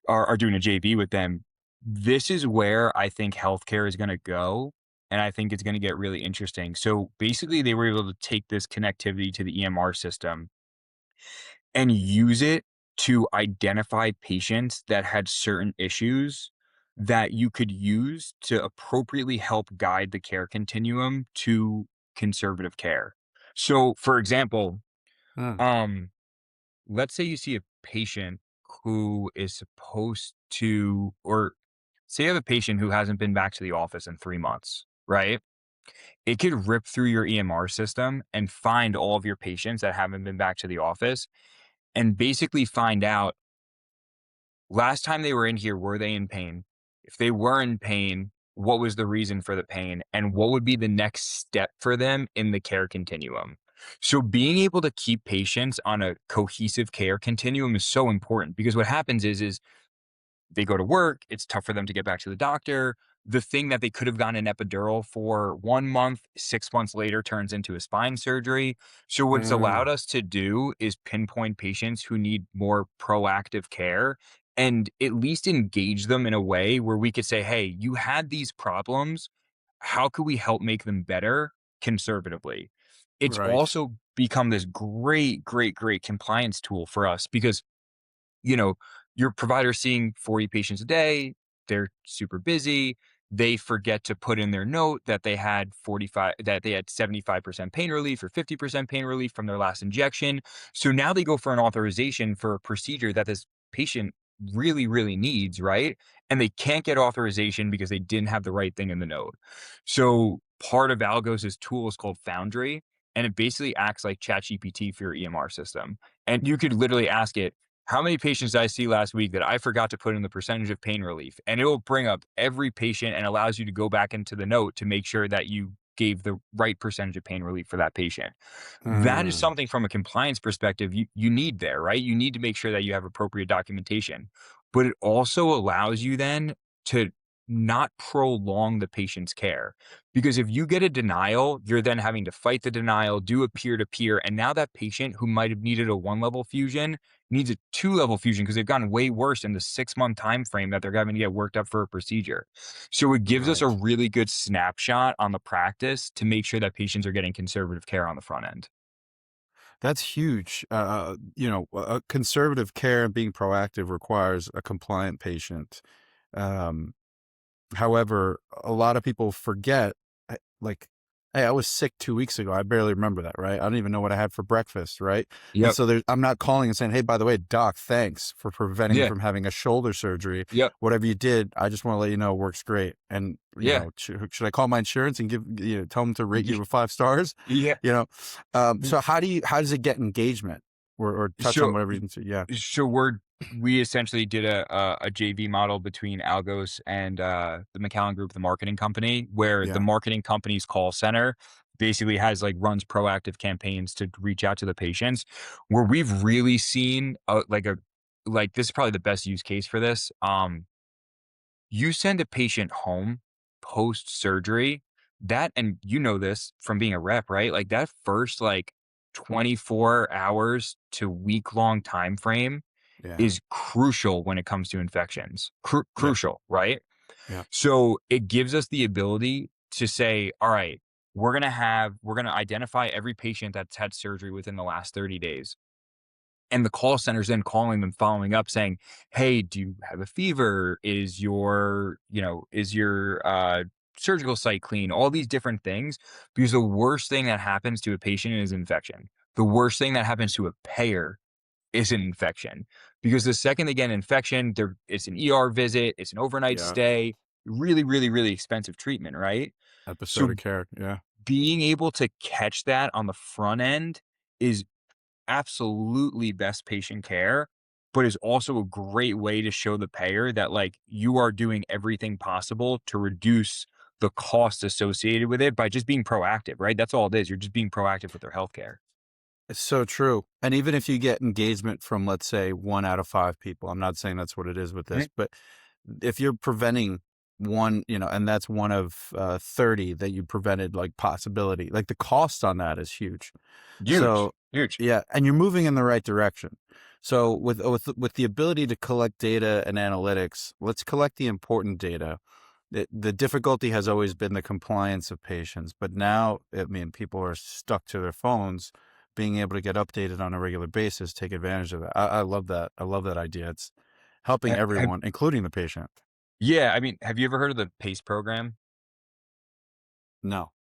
are doing a JV with them. This is where I think healthcare is going to go, and I think it's going to get really interesting. So basically, they were able to take this connectivity to the EMR system and use it to identify patients that had certain issues that you could use to appropriately help guide the care continuum to conservative care. So, for example, Huh. um, let's say you see a patient who is supposed to, or say you have a patient who hasn't been back to the office in 3 months, right? It could rip through your EMR system and find all of your patients that haven't been back to the office and basically find out last time they were in here, were they in pain? If they were in pain, what was the reason for the pain? And what would be the next step for them in the care continuum? So being able to keep patients on a cohesive care continuum is so important because what happens is they go to work. It's tough for them to get back to the doctor. The thing that they could have gotten an epidural for 1 month, 6 months later turns into a spine surgery. So, what it's allowed Mm, us to do is pinpoint patients who need more proactive care and at least engage them in a way where we could say, hey, you had these problems. How could we help make them better conservatively? It's right. also become this great, great, great compliance tool for us because you know, your provider's seeing 40 patients a day, they're super busy, they forget to put in their note that they had 75% pain relief or 50% pain relief from their last injection. So now they go for an authorization for a procedure that this patient really, really needs, right? And they can't get authorization because they didn't have the right thing in the note. So part of Algos's tool is called Foundry, and it basically acts like ChatGPT for your EMR system. And you could literally ask it, how many patients did I see last week that I forgot to put in the percentage of pain relief? And it will bring up every patient and allows you to go back into the note to make sure that you gave the right percentage of pain relief for that patient. That is Mm, something from a compliance perspective you need there, right? You need to make sure that you have appropriate documentation. But it also allows you then to not prolong the patient's care. Because if you get a denial, you're then having to fight the denial, do a peer to peer. And now that patient who might have needed a 1 level fusion needs a 2 level fusion because they've gotten way worse in the 6 month time frame that they're having to get worked up for a procedure. So it gives us a right. really good snapshot on the practice to make sure that patients are getting conservative care on the front end. That's huge. Conservative care and being proactive requires a compliant patient. Um, However, a lot of people forget, like, hey, I was sick 2 weeks ago. I barely remember that, right? I don't even know what I had for breakfast, right? And Yep. so I'm not calling and saying, hey, by the way, doc, thanks for preventing me Yeah. from having a shoulder surgery. Yep. Whatever you did, I just want to let you know it works great. And, Yeah. should I call my insurance and tell them to rate Ye you with 5 stars? yeah. You know, Mm, so how does it get engagement or touch on so whatever you can say? Yeah. so we essentially did a JV model between Algos and, the McAllen Group, the marketing company, where the Yeah. marketing company's call center basically has, like, runs proactive campaigns to reach out to the patients, where we've really seen, this is probably the best use case for this. You send a patient home post-surgery, that and you know this from being a rep, right? Like, that first, 24 hours to week-long time frame Yeah. is crucial when it comes to infections. Yeah. Crucial, right? Yeah. So, it gives us the ability to say, "All right, we're gonna identify every patient that's had surgery within the last 30 days." And the call center's then calling them, following up saying, "Hey, do you have a fever? Is your surgical site clean?" All these different things. Because the worst thing that happens to a patient is infection. The worst thing that happens to a payer is an infection. Because the second they get an infection, it's an ER visit, it's an overnight Yeah. stay, really, really, really expensive treatment, right? So Episodic care. Yeah. being able to catch that on the front end is absolutely best patient care, but is also a great way to show the payer that, like, you are doing everything possible to reduce the cost associated with it by just being proactive, right? That's all it is. You're just being proactive with their healthcare. It's so true. And even if you get engagement from, let's say, 1 out of 5 people, I'm not saying that's what it is with this, Mhm. but if you're preventing one, and that's one of 30 that you prevented, like possibility, like the cost on that is huge. Huge, So, huge. yeah, and you're moving in the right direction. So with the ability to collect data and analytics, let's collect the important data. The difficulty has always been the compliance of patients, but now, I mean, people are stuck to their phones. Being able to get updated on a regular basis, take advantage of that. I love that. I love that idea. It's helping everyone, including the patient. Yeah, I mean, have you ever heard of the PACE program? No.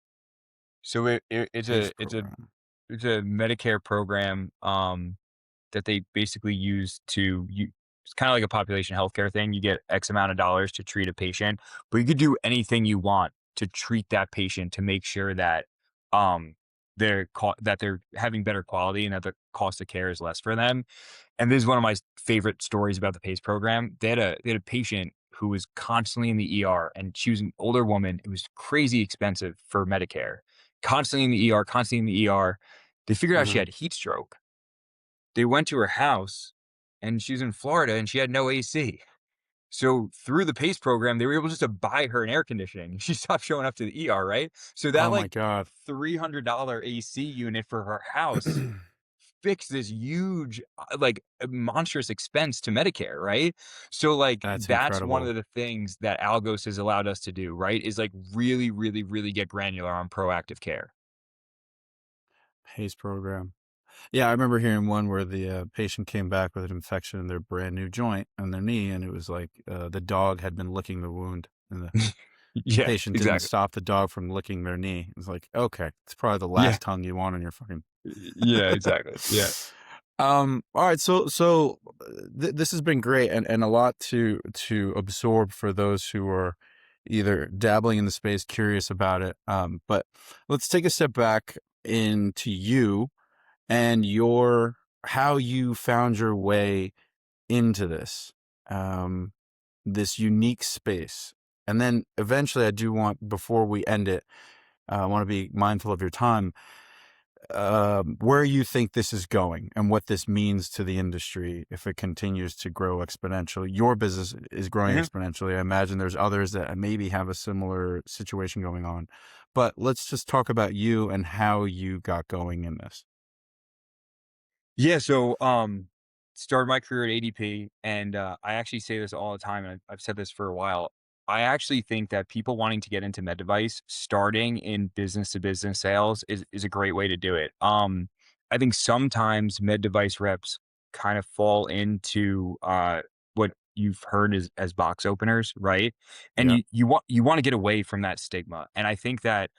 So it's PACE a program. it's a Medicare program that they basically use it's kind of like a population healthcare thing. You get X amount of dollars to treat a patient, but you could do anything you want to treat that patient to make sure that um that they're having better quality and that the cost of care is less for them. And this is one of my favorite stories about the PACE program. They had a patient who was constantly in the ER, and she was an older woman. It was crazy expensive for Medicare. Constantly in the ER, constantly in the ER. They figured out she Hmm. had heat stroke. They went to her house, and she was in Florida, and she had no AC. So through the PACE program, they were able just to buy her an air conditioning. She stopped showing up to the ER, right? So that Oh my like God. $300 AC unit for her house fixed this huge, like monstrous expense to Medicare, right? So like That's that's one incredible. of the things that Algos has allowed us to do, right? Is like really, really, really get granular on proactive care. PACE program. Yeah, I remember hearing one where the patient came back with an infection in their brand new joint on their knee, and it was like the dog had been licking the wound, and the Yeah, patient didn't exactly. stop the dog from licking their knee. It's like, okay, it's probably the Yeah, last tongue you want on your fucking. yeah, exactly. Yeah. All right, this has been great and a lot to absorb for those who are either dabbling in the space, curious about it. But let's take a step back into you and your how you found your way into um, this unique space. And then eventually, I do want, before we end it, I want to be mindful of your time. Where you think this is going and what this means to the industry if it continues to grow exponentially. Your business is growing Mhm. exponentially. I imagine there's others that maybe have a similar situation going on. But let's just talk about you and how you got going in this. Yeah, so, started my career at ADP, and, I actually say this all the time, and I've said this for a while. I actually think that people wanting to get into med device, starting in business to business sales is a great way to do it. I think sometimes med device reps kind of fall into, what you've heard as box openers, right? And Yeah. you wanna get away from that stigma, and I think that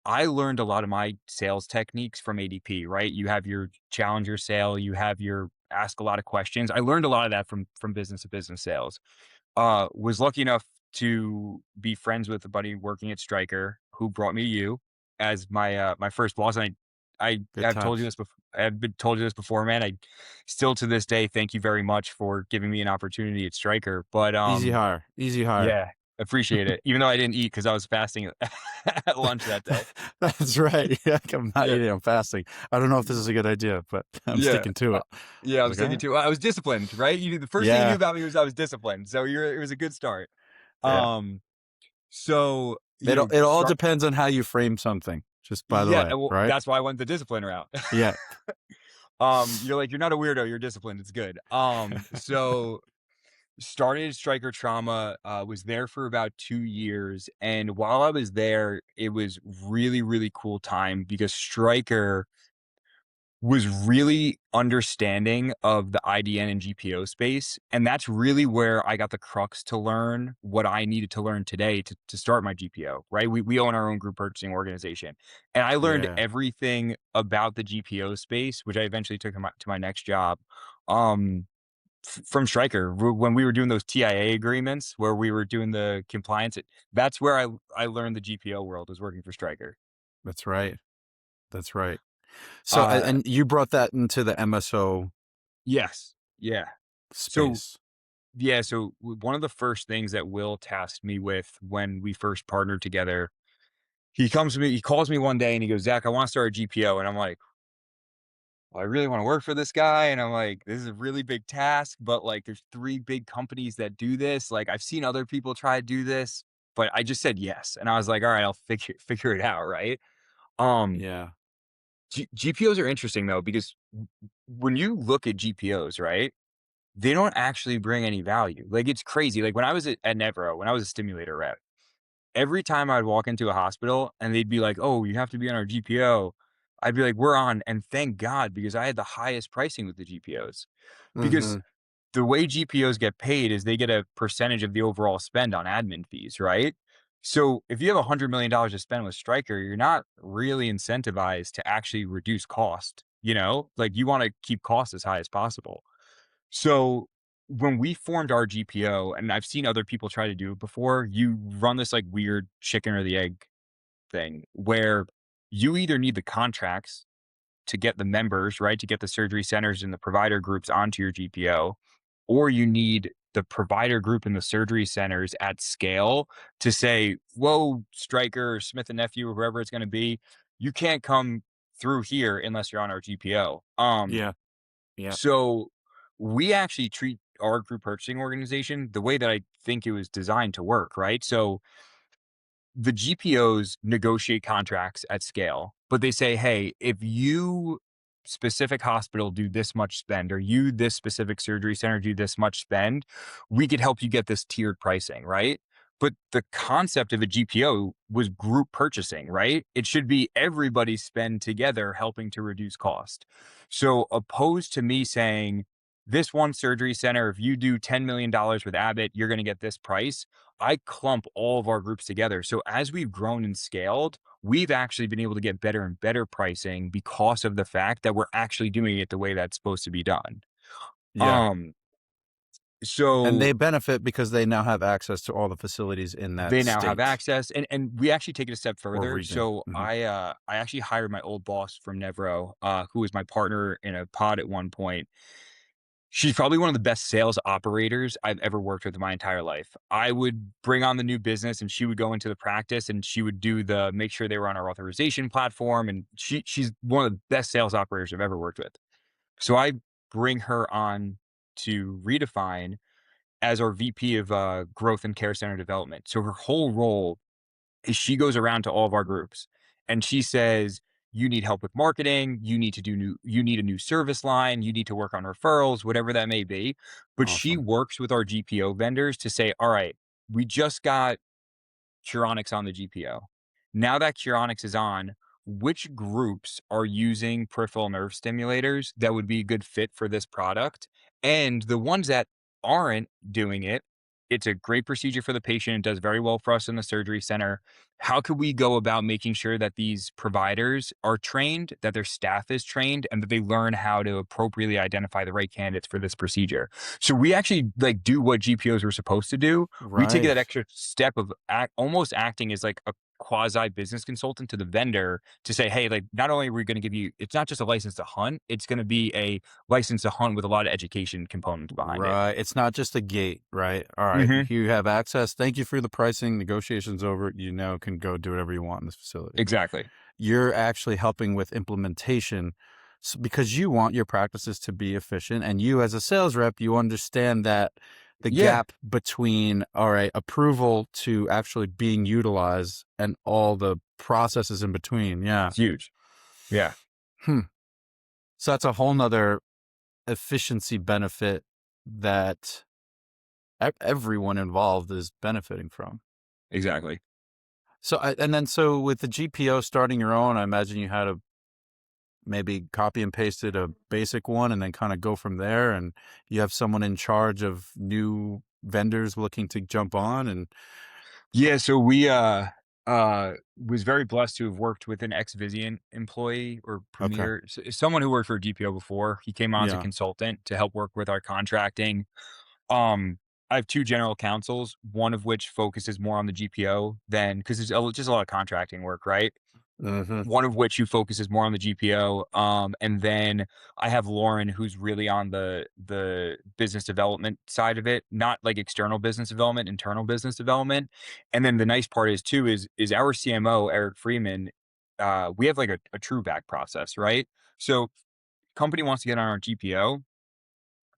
I learned a lot of my sales techniques from ADP, right? You have your challenger sale, you have your ask a lot of questions. I learned a lot of that from business to business sales. Was lucky enough to be friends with a buddy working at Stryker who brought me to you as my first boss. And I Good have told you times. this before. I've been told you this before, man. I still to this day thank you very much for giving me an opportunity at Stryker. But Easy hire. Easy hire. yeah, appreciate it. Even though I didn't eat because I was fasting at lunch that day. That's right. Yeah, I'm not Yeah. eating. I'm fasting. I don't know if this is a good idea, but I'm Yeah. sticking to Uh, it. yeah, I'm Like, all thinking right. too. I was disciplined, right? The first thing you knew Yeah. about me was I was disciplined. So it was a good start. Yeah. Um, so, It all start depends on how you frame something. Just by the yeah, way, well, right? that's why I went the discipline route. Yeah. You're like, "You're not a weirdo, you're disciplined, it's good." So started Striker Trauma, was there for about 2 years, and while I was there, it was really, really cool time because Stryker was really understanding of the IDN and GPO space, and that's really where I got the crux to learn what I needed to learn today to start my GPO, right? We own our own group purchasing organization, and I learned Yeah. everything about the GPO space, which I eventually took to my next job, um, from Stryker. When we were doing those TIA agreements, where we were doing the compliance, that's where I learned the GPO world was working for Stryker. That's right. That's right. So, Uh, and you brought that into the MSO yes, yeah. So space. Yeah, so one of the first things that Will tasked me with when we first partnered together, he calls me one day and he goes, Zach, I want to start a GPO. And I'm like, well, I really want to work for this guy. And I'm like, this is a really big task, but like there's three big companies that do this. Like I've seen other people try to do this, but I just said yes. And I was like, all right, I'll figure it out, right? Um, Yeah. GPOs are interesting though, because when you look at GPOs, right? They don't actually bring any value. Like, it's crazy. Like, when I was at Nevro, when I was a stimulator rep, every time I'd walk into a hospital and they'd be like, "Oh, you have to be on our GPO," I'd be like, "We're on," and thank God, because I had the highest pricing with the GPOs. Because Hmm. the way GPOs get paid is they get a percentage of the overall spend on admin fees, right? So if you have $100 million to spend with Stryker, you're not really incentivized to actually reduce cost, you know? Like, you wanna keep costs as high as possible. So when we formed our GPO, and I've seen other people try to do it before, you run this like weird chicken or the egg thing where you either need the contracts to get the members, right, to get the surgery centers and the provider groups onto your GPO, or you need the provider group and the surgery centers at scale to say, whoa, Stryker or Smith and Nephew or whoever it's going to be, you can't come through here unless you're on our GPO. Yeah. Yeah. So we actually treat our group purchasing organization the way that I think it was designed to work, right? So the GPOs negotiate contracts at scale, but they say, hey, if you specific hospital do this much spend, or you this specific surgery center do this much spend, we could help you get this tiered pricing, right? But the concept of a GPO was group purchasing, right? It should be everybody spend together helping to reduce cost. So opposed to me saying, this one surgery center, if you do $10 million with Abbott, you're going to get this price. I clump all of our groups together. So as we've grown and scaled, we've actually been able to get better and better pricing because of the fact that we're actually doing it the way that's supposed to be done. Yeah. Um, And so they benefit because they now have access to all the facilities in that they now have state access, and we actually take it a step or further. region. So I actually hired my old boss from Nevro, who was my partner in a pod at one point. She's probably one of the best sales operators I've ever worked with in my entire life. I would bring on the new business and she would go into the practice and she would do the make sure they were on our authorization platform. And she's one of the best sales operators I've ever worked with. So I bring her on to Redefine as our VP of growth and care center development. So her whole role is she goes around to all of our groups and she says, you need help with marketing, you need a new service line, you need to work on referrals, whatever that may be. But she Awesome. works with our GPO vendors to say, all right, we just got Curonics on the GPO. Now that Curonics is on, which groups are using peripheral nerve stimulators that would be a good fit for this product? And the ones that aren't doing it, it's a great procedure for the patient. It does very well for us in the surgery center. How could we go about making sure that these providers are trained, that their staff is trained, and that they learn how to appropriately identify the right candidates for this procedure? So we actually like do what GPOs were supposed to do. We take that Right. extra step of almost acting as like a quasi business consultant to the vendor to say, hey, like not only are we going to give you, it's not just a license to hunt, it's going to be a license to hunt with a lot of education components behind it. Right. It's not just a gate, right? All right. Hmm. Here you have access. Thank you for the pricing. Negotiations over. You now can go do whatever you want in this facility. Exactly. You're actually helping with implementation because you want your practices to be efficient. And you, as a sales rep, you understand that the Yeah. gap between, all right, approval to actually being utilized and all the processes in between. Yeah. It's huge. Yeah, Hmm. So that's a whole nother efficiency benefit that everyone involved is benefiting from. exactly. So, and then so with the GPO starting your own, I imagine you had to maybe copy and pasted a basic one and then kind of go from there. And you have someone in charge of new vendors looking to jump on. And Yeah, so we was very blessed to have worked with an ex-Vizient employee or okay, premier, someone who worked for a GPO before. He came on as a yeah, consultant to help work with our contracting. Um, I have two general counsels, one of which focuses more on the GPO than because there's just a lot of contracting work, right? mm-hmm. One of which who focuses more on the GPO. And then I have Lauren, who's really on the business development side of it, not like external business development, internal business development. And then the nice part is too is our CMO Eric Freeman. We have like a true back process, right? So company wants to get on our GPO,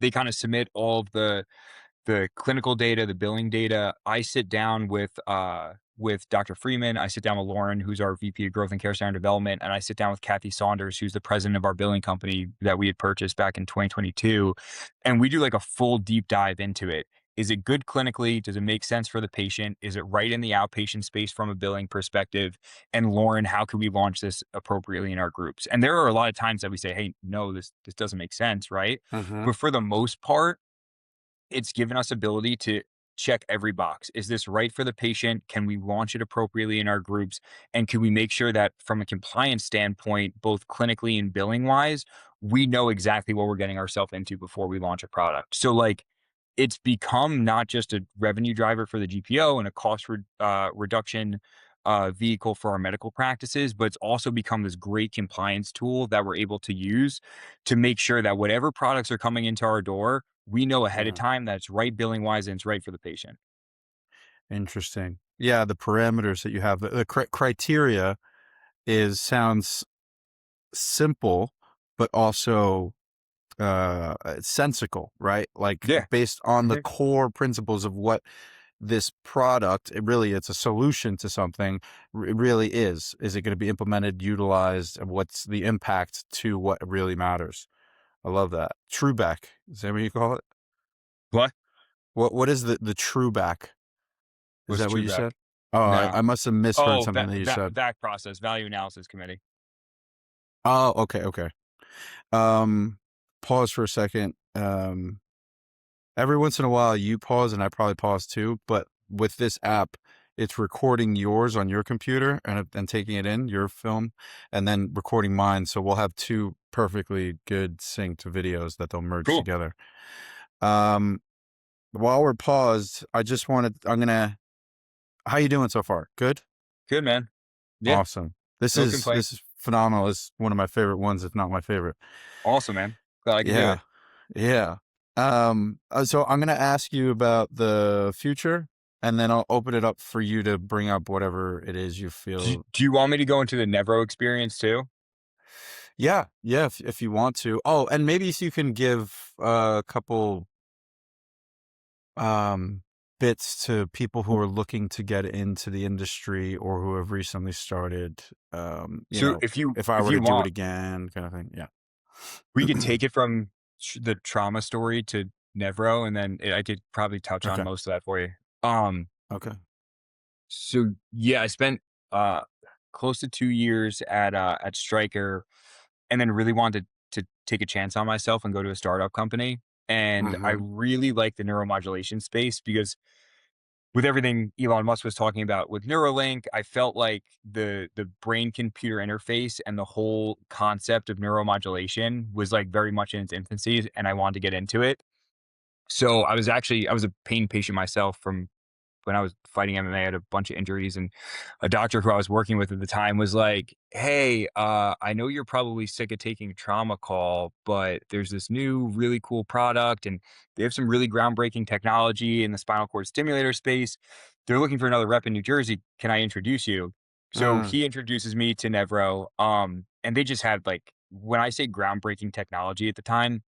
they kind of submit all of the clinical data, the billing data. I sit down with Dr. Freeman. I sit down with Lauren, who's our VP of Growth and Care Center Development, and I sit down with Kathy Saunders, who's the president of our billing company that we had purchased back in 2022, and we do like a full deep dive into it. Is it good clinically? Does it make sense for the patient? Is it right in the outpatient space from a billing perspective? And Lauren, how can we launch this appropriately in our groups? And there are a lot of times that we say, hey, no, this doesn't make sense, right? Mm-hmm. But for the most part, it's given us ability to check every box. Is this right for the patient? Can we launch it appropriately in our groups? And can we make sure that from a compliance standpoint, both clinically and billing wise, we know exactly what we're getting ourselves into before we launch a product? So like it's become not just a revenue driver for the GPO and a cost reduction vehicle for our medical practices, but it's also become this great compliance tool that we're able to use to make sure that whatever products are coming into our door, we know ahead of Yeah. time that it's right billing wise and it's right for the patient. Interesting. Yeah. The parameters that you have, the criteria sounds simple, but also sensical, right? Like Yeah. based on the Mhm. core principles of what this product, it's a solution to something. It really is it going to be implemented, utilized, and what's the impact to what really matters? I love that. Trueback, is that what you call it? What? What is the Trueback? Is What's that what true you back? said? Oh, No. I must have misheard Oh, something that you said. VAC process, value analysis committee. Oh, okay, okay. Um, Pause for a second. Every once in a while you pause and I probably pause too, but with this app, it's recording yours on your computer and taking it in your film and then recording mine. So we'll have two perfectly good synced videos that they'll merge Cool. together. Um, while we're paused, how you doing so far? Good? Good, man. Yeah. Awesome. This No is complaints. this is phenomenal. It's one of my favorite ones, if not my favorite. Awesome, man. Glad I could do Yeah. it. Yeah. So I'm gonna ask you about the future, and then I'll open it up for you to bring up whatever it is you feel. Do you want me to go into the Nevro experience too? Yeah, yeah, if you want to. Oh, and maybe if you can give a couple um bits to people who are looking to get into the industry or who have recently started. So if you if I if were you to do it want, again, kind of thing. we could Yeah. take it from the trauma story to Nevro, and then I could probably touch on Okay. most of that for you. Um, Okay. so yeah, I spent uh close to 2 years at Stryker, and then really wanted to take a chance on myself and go to a startup company. And I Mm-hmm. really like the neuromodulation space because with everything Elon Musk was talking about with Neuralink, I felt like the brain computer interface and the whole concept of neuromodulation was like very much in its infancy, and I wanted to get into it. So I was a pain patient myself from when I was fighting MMA. I had a bunch of injuries, and a doctor who I was working with at the time was like, "Hey, I know you're probably sick of taking trauma call, but there's this new really cool product, and they have some really groundbreaking technology in the spinal cord stimulator space. They're looking for another rep in New Jersey. Can I introduce you?" So Mm, he introduces me to Nevro, and they just had like when I say groundbreaking technology at the time,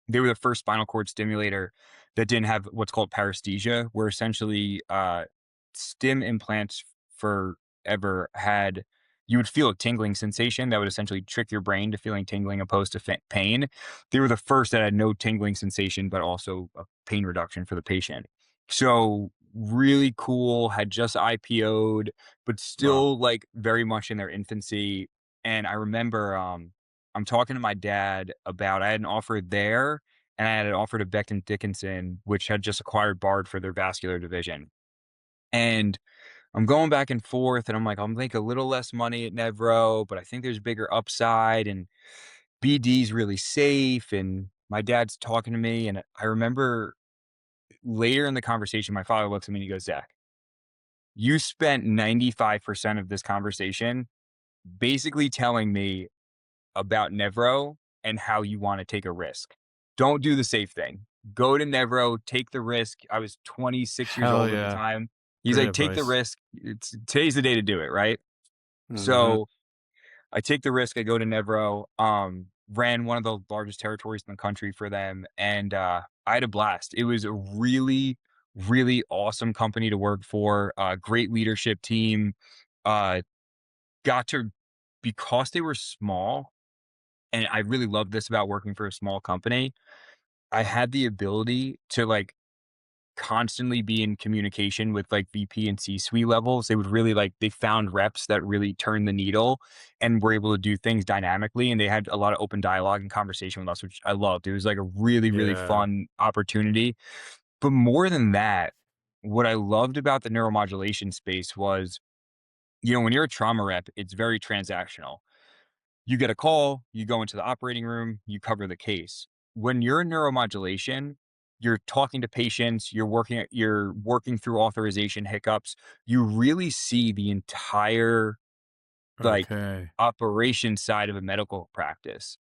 they were the first spinal cord stimulator that didn't have what's called paresthesia, where essentially stim implants forever had you would feel a tingling sensation that would essentially trick your brain to feeling tingling opposed to pain. They were the first that had no tingling sensation, but also a pain reduction for the patient. So really cool, had just IPO'd, but wow. still like very much in their infancy. And I remember I'm talking to my dad about I had an offer there and I had an offer to Becton Dickinson, which had just acquired Bard for their vascular division. And I'm going back and forth, and I'm like, I'll make a little less money at Nevro, but I think there's bigger upside, and BD's really safe. And my dad's talking to me, and I remember later in the conversation, my father looks at me and he goes, Zach, you spent 95% of this conversation basically telling me about Nevro and how you want to take a risk. Don't do the safe thing. Go to Nevro, take the risk. I was 26 years Hell old at the yeah. time. He's Great like, take the advice. risk. Today's the day to do it, right? Mm-hmm. So I take the risk. I go to Nevro. Ran one of the largest territories in the country for them, and I had a blast. It was a really, really awesome company to work for. Great leadership team. Uh, got to because they were small and I really love this about working for a small company. I had the ability to like constantly be in communication with like VP and C-suite levels. They would really like they found reps that really turned the needle and were able to do things dynamically. And they had a lot of open dialogue and conversation with us, which I loved. It was like a really, really Yeah. fun opportunity. But more than that, what I loved about the neuromodulation space was, when you're a trauma rep, it's very transactional. You get a call, you go into the operating room, you cover the case. When you're in neuromodulation, you're talking to patients, you're working through authorization hiccups. You really see the entire like Okay. operation side of a medical practice.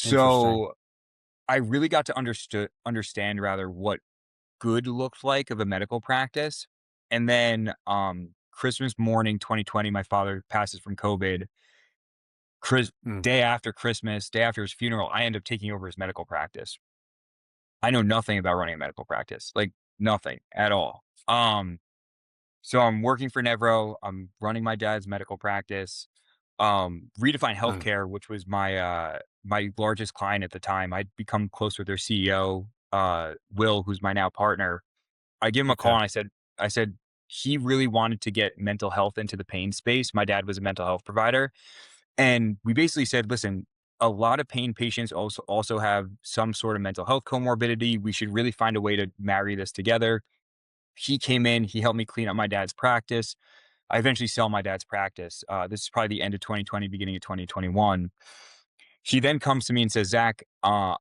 Interesting. So I really got to understand rather what good looked like of a medical practice. And then Christmas morning 2020, my father passes from COVID. Mm. Day after Christmas, day after his funeral, I end up taking over his medical practice. I know nothing about running a medical practice, like nothing at all. So I'm working for Nevro. I'm running my dad's medical practice. Redefine Mm. Healthcare, which was my largest client at the time. I'd become close with their CEO, Will, who's my now partner. I give him a call Okay. and I said he really wanted to get mental health into the pain space. My dad was a mental health provider. And we basically said, listen, a lot of pain patients also have some sort of mental health comorbidity. We should really find a way to marry this together. He came in, he helped me clean up my dad's practice. I eventually sell my dad's practice. This is probably the end of 2020, beginning of 2021. He then comes to me and says, Zach, I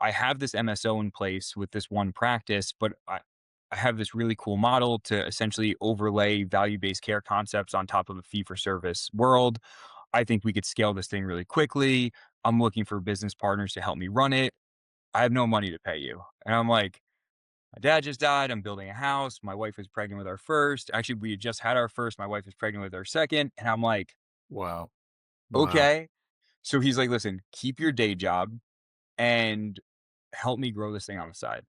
have this MSO in place with this one practice, but I have this really cool model to essentially overlay value-based care concepts on top of a fee-for-service world. I think we could scale this thing really quickly. I'm looking for business partners to help me run it. I have no money to pay you. And I'm like, my dad just died. I'm building a house. My wife was pregnant with our first. Actually, we had just had our first. My wife was pregnant with our second. And I'm like, Wow. Wow. okay. So he's like, listen, keep your day job and help me grow this thing on the side.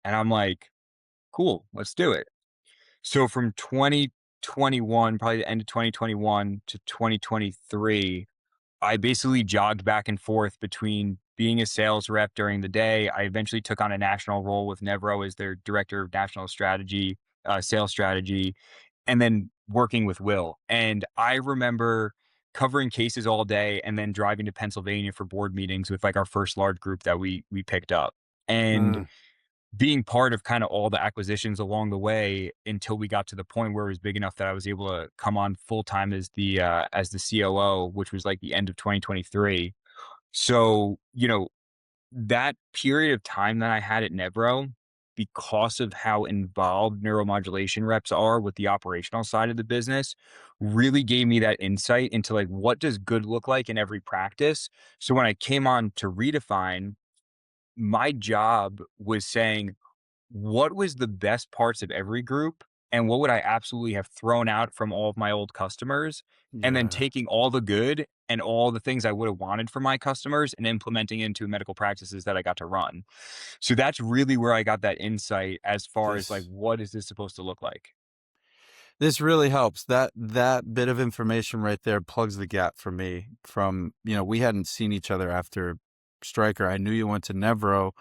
And I'm like, cool, let's do it. So from 2021, probably the end of 2021 to 2023, I basically jogged back and forth between being a sales rep during the day. I eventually took on a national role with Nevro as their director of national strategy, sales strategy, and then working with Will. And I remember covering cases all day and then driving to Pennsylvania for board meetings with like our first large group that we picked up. And Mm. being part of kind of all the acquisitions along the way until we got to the point where it was big enough that I was able to come on full time as the COO, which was like the end of 2023. So, that period of time that I had at Nevro, because of how involved neuromodulation reps are with the operational side of the business, really gave me that insight into like what does good look like in every practice. So when I came on to Redefine, my job was saying, what was the best parts of every group and what would I absolutely have thrown out from all of my old customers, and then Yeah. taking all the good and all the things I would have wanted from my customers and implementing into medical practices that I got to run. So that's really where I got that insight as far as like, This what is this supposed to look like? this really helps. That bit of information right there plugs the gap for me from, we hadn't seen each other after Stryker. I knew you went to Nevro,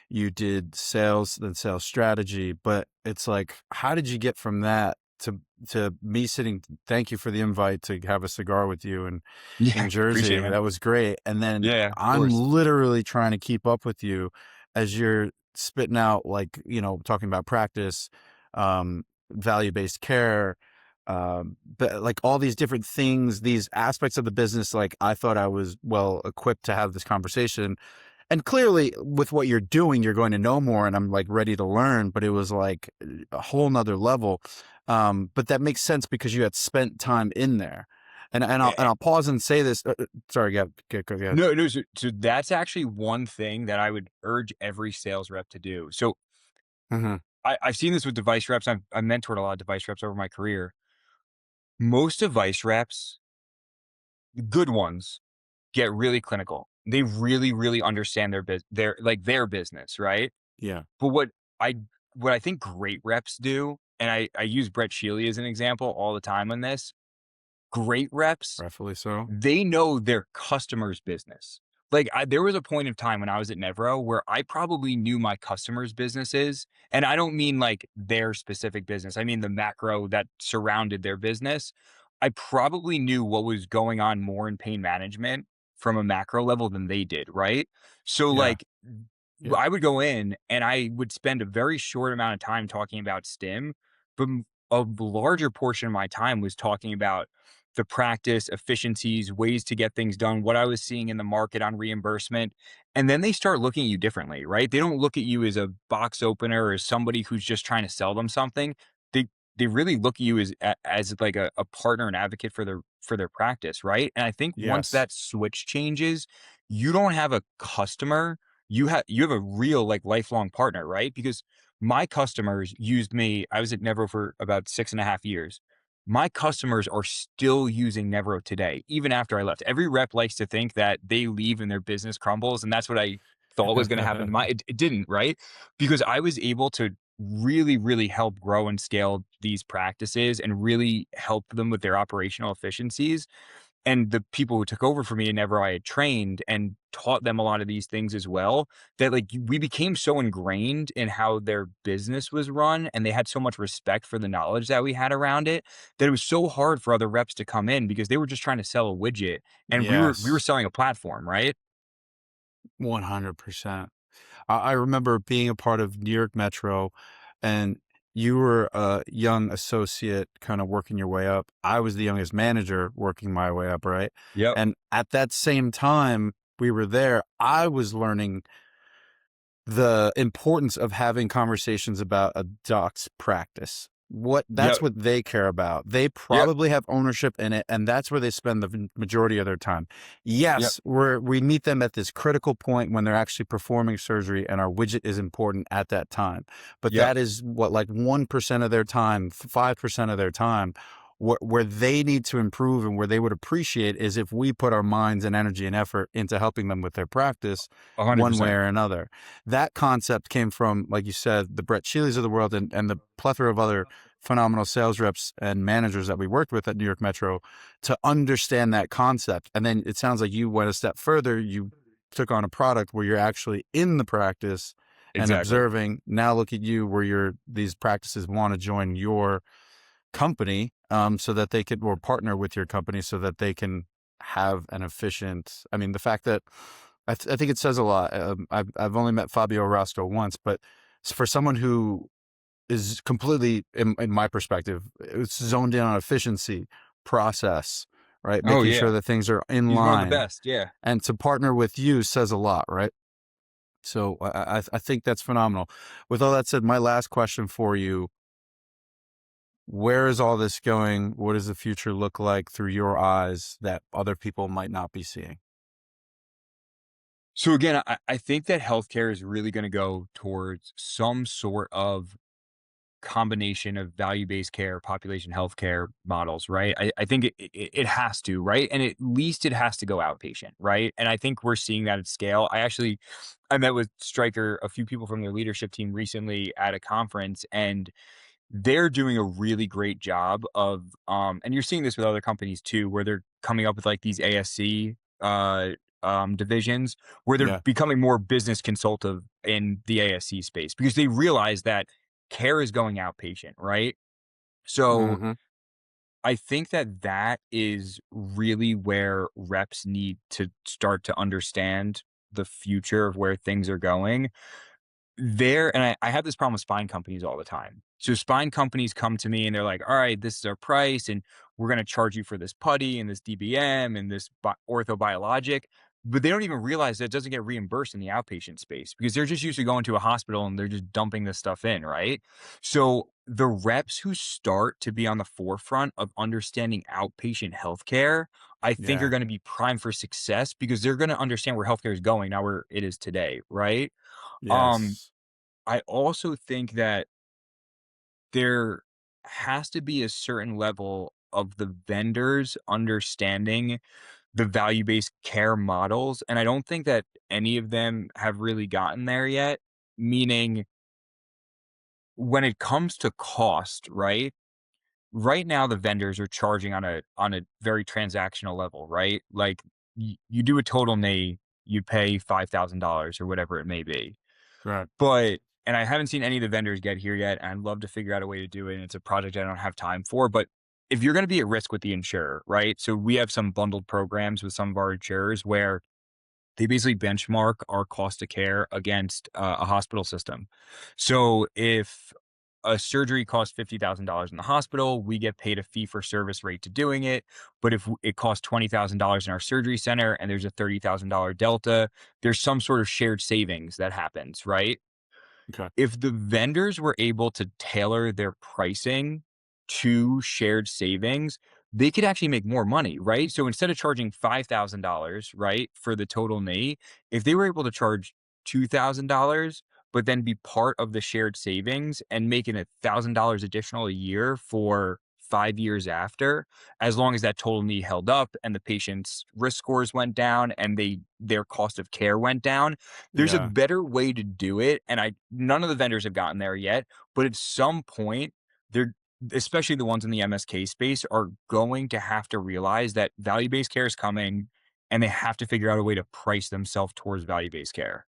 you did sales, then sales strategy, but it's like, how did you get from that to me sitting? Thank you for the invite to have a cigar with you in Yeah, appreciate Jersey. it, man. That was great. And then Yeah, of I'm course. literally trying to keep up with you as you're spitting out, like, talking about practice, value-based care, but like all these different things, these aspects of the business. Like, I thought I was well equipped to have this conversation, and clearly with what you're doing, you're going to know more, and I'm like ready to learn, but it was like a whole nother level. But that makes sense because you had spent time in there. And I'll pause and say this. Sorry, go ahead. No, no. So that's actually one thing that I would urge every sales rep to do. So Hmm. I've seen this with device reps. I've mentored a lot of device reps over my career. Most device reps, good ones, get really clinical. They really, really understand their business, right? Yeah, But I what I think great reps do, and I use Brett Shealy as an example all the time on this. Great reps, rightfully so. they know their customer's business. Like, there was a point of time when I was at Nevro where I probably knew my customers' businesses, and I don't mean like their specific business. I mean the macro that surrounded their business. I probably knew what was going on more in pain management from a macro level than they did, right? So Yeah, like yeah, I would go in and I would spend a very short amount of time talking about STIM, but a larger portion of my time was talking about the practice, efficiencies, ways to get things done, what I was seeing in the market on reimbursement. And then they start looking at you differently, right? They don't look at you as a box opener or as somebody who's just trying to sell them something. They really look at you as like a partner and advocate for their practice, right? And I think once yes, that switch changes, you don't have a customer, you have a real like lifelong partner, right? Because my customers used me. I was at Nevro for about 6.5 years. my customers are still using Nevro today, even after I left. Every rep likes to think that they leave and their business crumbles, and that's what I thought was going to happen to my. It didn't, right? Because I was able to really, really help grow and scale these practices and really help them with their operational efficiencies. And the people who took over for me and never I had trained and taught them a lot of these things as well, that like we became so ingrained in how their business was run and they had so much respect for the knowledge that we had around it, that it was so hard for other reps to come in because they were just trying to sell a widget and we were Yes, selling a platform, right? 100%. I remember being a part of New York Metro, and you were a young associate kind of working your way up. I was the youngest manager working my way up, right? Yep. And at that same time we were there, I was learning the importance of having conversations about a doc's practice. That's Yep. what they care about. They Yep. probably have ownership in it, and that's where they spend the majority of their time. Yep. Yes, we meet them at this critical point when they're actually performing surgery, and our widget is important at that time. But Yep. that is what, like 1% of their time, 5% of their time. Where they need to improve and where they would appreciate is if we put our minds and energy and effort into helping them with their practice one way 100%. or another. That concept came from, like you said, the Brett Sheelys of the world and the plethora of other phenomenal sales reps and managers that we worked with at New York Metro to understand that concept. And then it sounds like you went a step further. You took on a product where you're actually in the practice and Exactly. observing. Now look at you where these practices want to join your company, so that they could, or partner with your company so that they can have an efficient, I mean, the fact that I think it says a lot. I've only met Fabio Roscoe once, but for someone who is completely, in my perspective, it's zoned in on efficiency, process, right? Oh Making sure yeah. that things are in He's one of the line, best. Yeah. and to partner with you says a lot, right? So I think that's phenomenal. With all that said, my last question for you: where is all this going? What does the future look like through your eyes that other people might not be seeing? So again, I think that healthcare is really going to go towards some sort of combination of value-based care, population healthcare models, right? I think it has to, right? And at least it has to go outpatient, right? And I think we're seeing that at scale. I met with Stryker, a few people from their leadership team recently at a conference, and they're doing a really great job of, and you're seeing this with other companies too, where they're coming up with like these ASC divisions where they're Yeah. becoming more business consultative in the ASC space because they realize that care is going outpatient, right? So Hmm. I think that that is really where reps need to start to understand the future of where things are going there. And I have this problem with spine companies all the time. So spine companies come to me and they're like, all right, this is our price and we're going to charge you for this putty and this DBM and this orthobiologic. But they don't even realize that it doesn't get reimbursed in the outpatient space because they're just used to going to a hospital and they're just dumping this stuff in, right? So the reps who start to be on the forefront of understanding outpatient healthcare, I think are Yeah. going to be primed for success because they're going to understand where healthcare is going, not where it is today, right? Um, Yes. I also think that there has to be a certain level of the vendors understanding the value-based care models, and I don't think that any of them have really gotten there yet, meaning when it comes to cost, right? Right now, the vendors are charging on a very transactional level, right? Like, you do a total knee, you pay $5,000 or whatever it may be. Right. But and I haven't seen any of the vendors get here yet, and I'd love to figure out a way to do it, and it's a project I don't have time for, but if you're gonna be at risk with the insurer, right? So we have some bundled programs with some of our insurers where they basically benchmark our cost of care against, a hospital system. So if a surgery costs $50,000 in the hospital, we get paid a fee for service rate to doing it, but if it costs $20,000 in our surgery center and there's a $30,000 delta, there's some sort of shared savings that happens, right? Okay. If the vendors were able to tailor their pricing to shared savings, they could actually make more money, right? So instead of charging $5,000, right, for the total knee, if they were able to charge $2,000, but then be part of the shared savings and making $1,000 additional a year for 5 years after, as long as that total knee held up and the patient's risk scores went down and their cost of care went down. There's a Yeah. better way to do it, and none of the vendors have gotten there yet, but at some point, they're especially the ones in the MSK space, are going to have to realize that value-based care is coming, and they have to figure out a way to price themselves towards value-based care.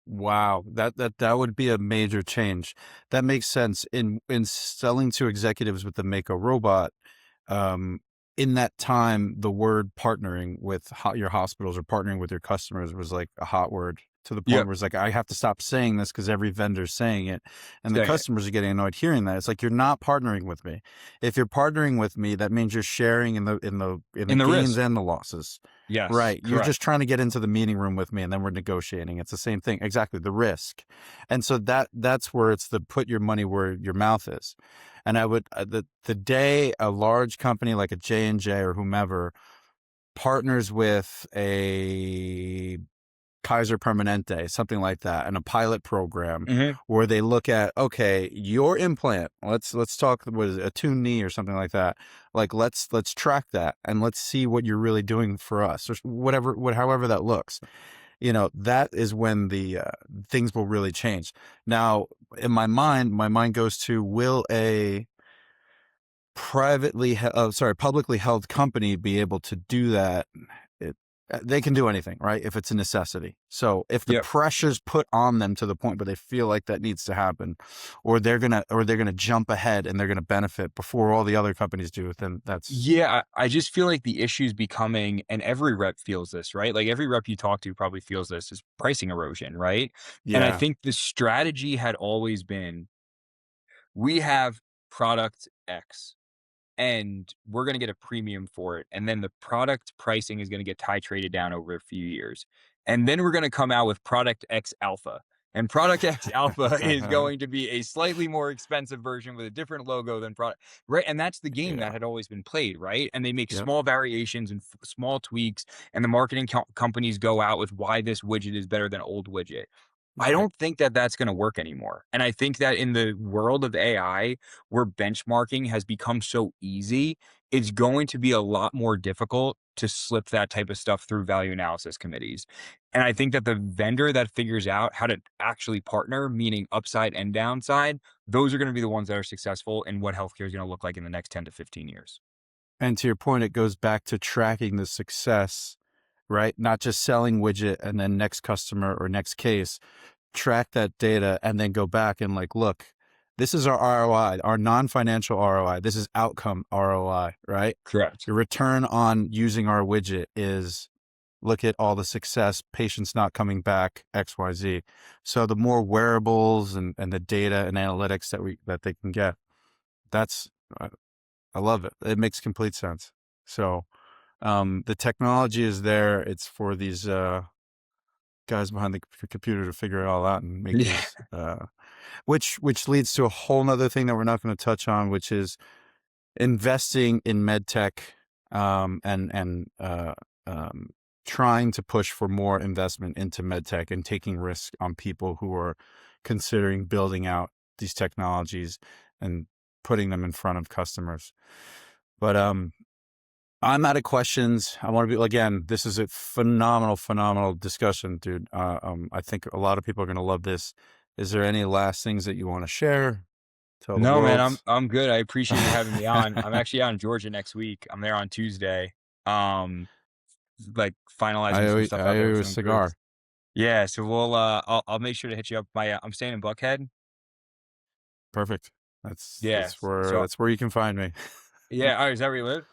Wow, that would be a major change. That makes sense in selling to executives with the Mako robot. Um, in that time, the word partnering with your hospitals or partnering with your customers was like a hot word, to the point Yep. where it's like, I have to stop saying this because every vendor's saying it, and the Saying it. customers are getting annoyed hearing that. It's like, you're not partnering with me. If you're partnering with me, that means you're sharing in the In the gains risk. and the losses. Yes, Right. You're correct. just trying to get into the meeting room with me, and then we're negotiating. It's the same thing. Exactly. The risk. And so that's where it's the put your money where your mouth is. And I would, the day a large company like a J&J or whomever partners with a Kaiser Permanente, something like that, and a pilot program Mhm. where they look at, okay, your implant, let's talk, what is it, a tuned knee or something like that. Like, let's track that and let's see what you're really doing for us, or however that looks. That is when the things will really change. Now, in my mind goes to, will a publicly held company be able to do that? They can do anything, right? If it's a necessity. So if the Yep. pressure's put on them to the point where they feel like that needs to happen, or they're gonna jump ahead and they're gonna benefit before all the other companies do, then that's Yeah, I just feel like the issue's becoming, and every rep feels this, right? Like, every rep you talk to probably feels this, is pricing erosion, right? And I yeah, think the strategy had always been, we have product X, and we're going to get a premium for it. And then the product pricing is going to get titrated down over a few years. And then we're going to come out with product X alpha. And product X alpha is going to be a slightly more expensive version with a different logo than product, right? And that's the game that yeah, had always been played, right? And they make yep, small variations and small tweaks, and the marketing companies go out with why this widget is better than old widget. I right. don't think that that's going to work anymore. And I think that in the world of AI, where benchmarking has become so easy, it's going to be a lot more difficult to slip that type of stuff through value analysis committees. And I think that the vendor that figures out how to actually partner, meaning upside and downside, those are going to be the ones that are successful in what healthcare is going to look like in the next 10 to 15 years. And to your point, it goes back to tracking the success, right? Not just selling widget and then next customer or next case. Track that data and then go back and like, look, this is our ROI, our non-financial ROI. This is outcome ROI, right? Correct. Your return on using our widget is, look at all the success, patients not coming back, XYZ. So the more wearables and the data and analytics that they can get, that's, I love it. It makes complete sense. So the technology is there. It's for these guys behind the computer to figure it all out and make Yeah. these which leads to a whole nother thing that we're not going to touch on, which is investing in med tech, and trying to push for more investment into med tech and taking risk on people who are considering building out these technologies and putting them in front of customers. But I'm out of questions. I want to be, again, this is a phenomenal discussion, dude. I think a lot of people are going to love this. Is there any last things that you want to share? Tell the No, man, world. I'm good. I appreciate you having me on. I'm actually out in Georgia next week. I'm there on Tuesday. Um, like finalizing some stuff I out owe there with you a some groups. cigar. Yeah, so I'll make sure to hit you up. I'm staying in Buckhead. Perfect. That's Yeah, so that's where you can find me. yeah. All right, is that where you live?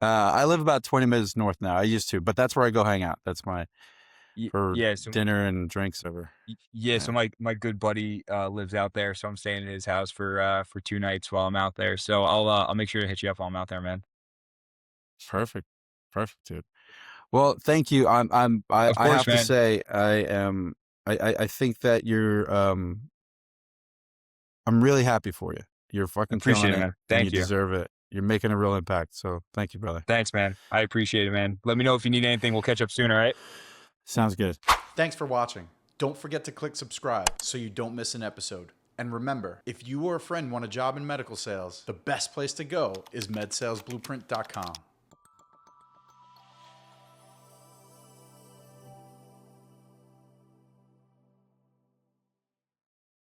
I live about 20 minutes north now. I used to, but that's where I go hang out. That's for Yeah, so dinner and drinks over. yeah, Yeah. so my good buddy lives out there, so I'm staying at his house for 2 nights while I'm out there. So I'll make sure to hit you up while I'm out there, man. Perfect. Perfect, dude. Well, thank you. Of I course, have to man. say, I think that I'm really happy for you. You're fucking killing Appreciate it, it man. and you Thank you. deserve it. You're making a real impact. So thank you, brother. Thanks, man. I appreciate it, man. Let me know if you need anything. We'll catch up soon, all right? Sounds good. Thanks for watching. Don't forget to click subscribe so you don't miss an episode. And remember, if you or a friend want a job in medical sales, the best place to go is medsalesblueprint.com.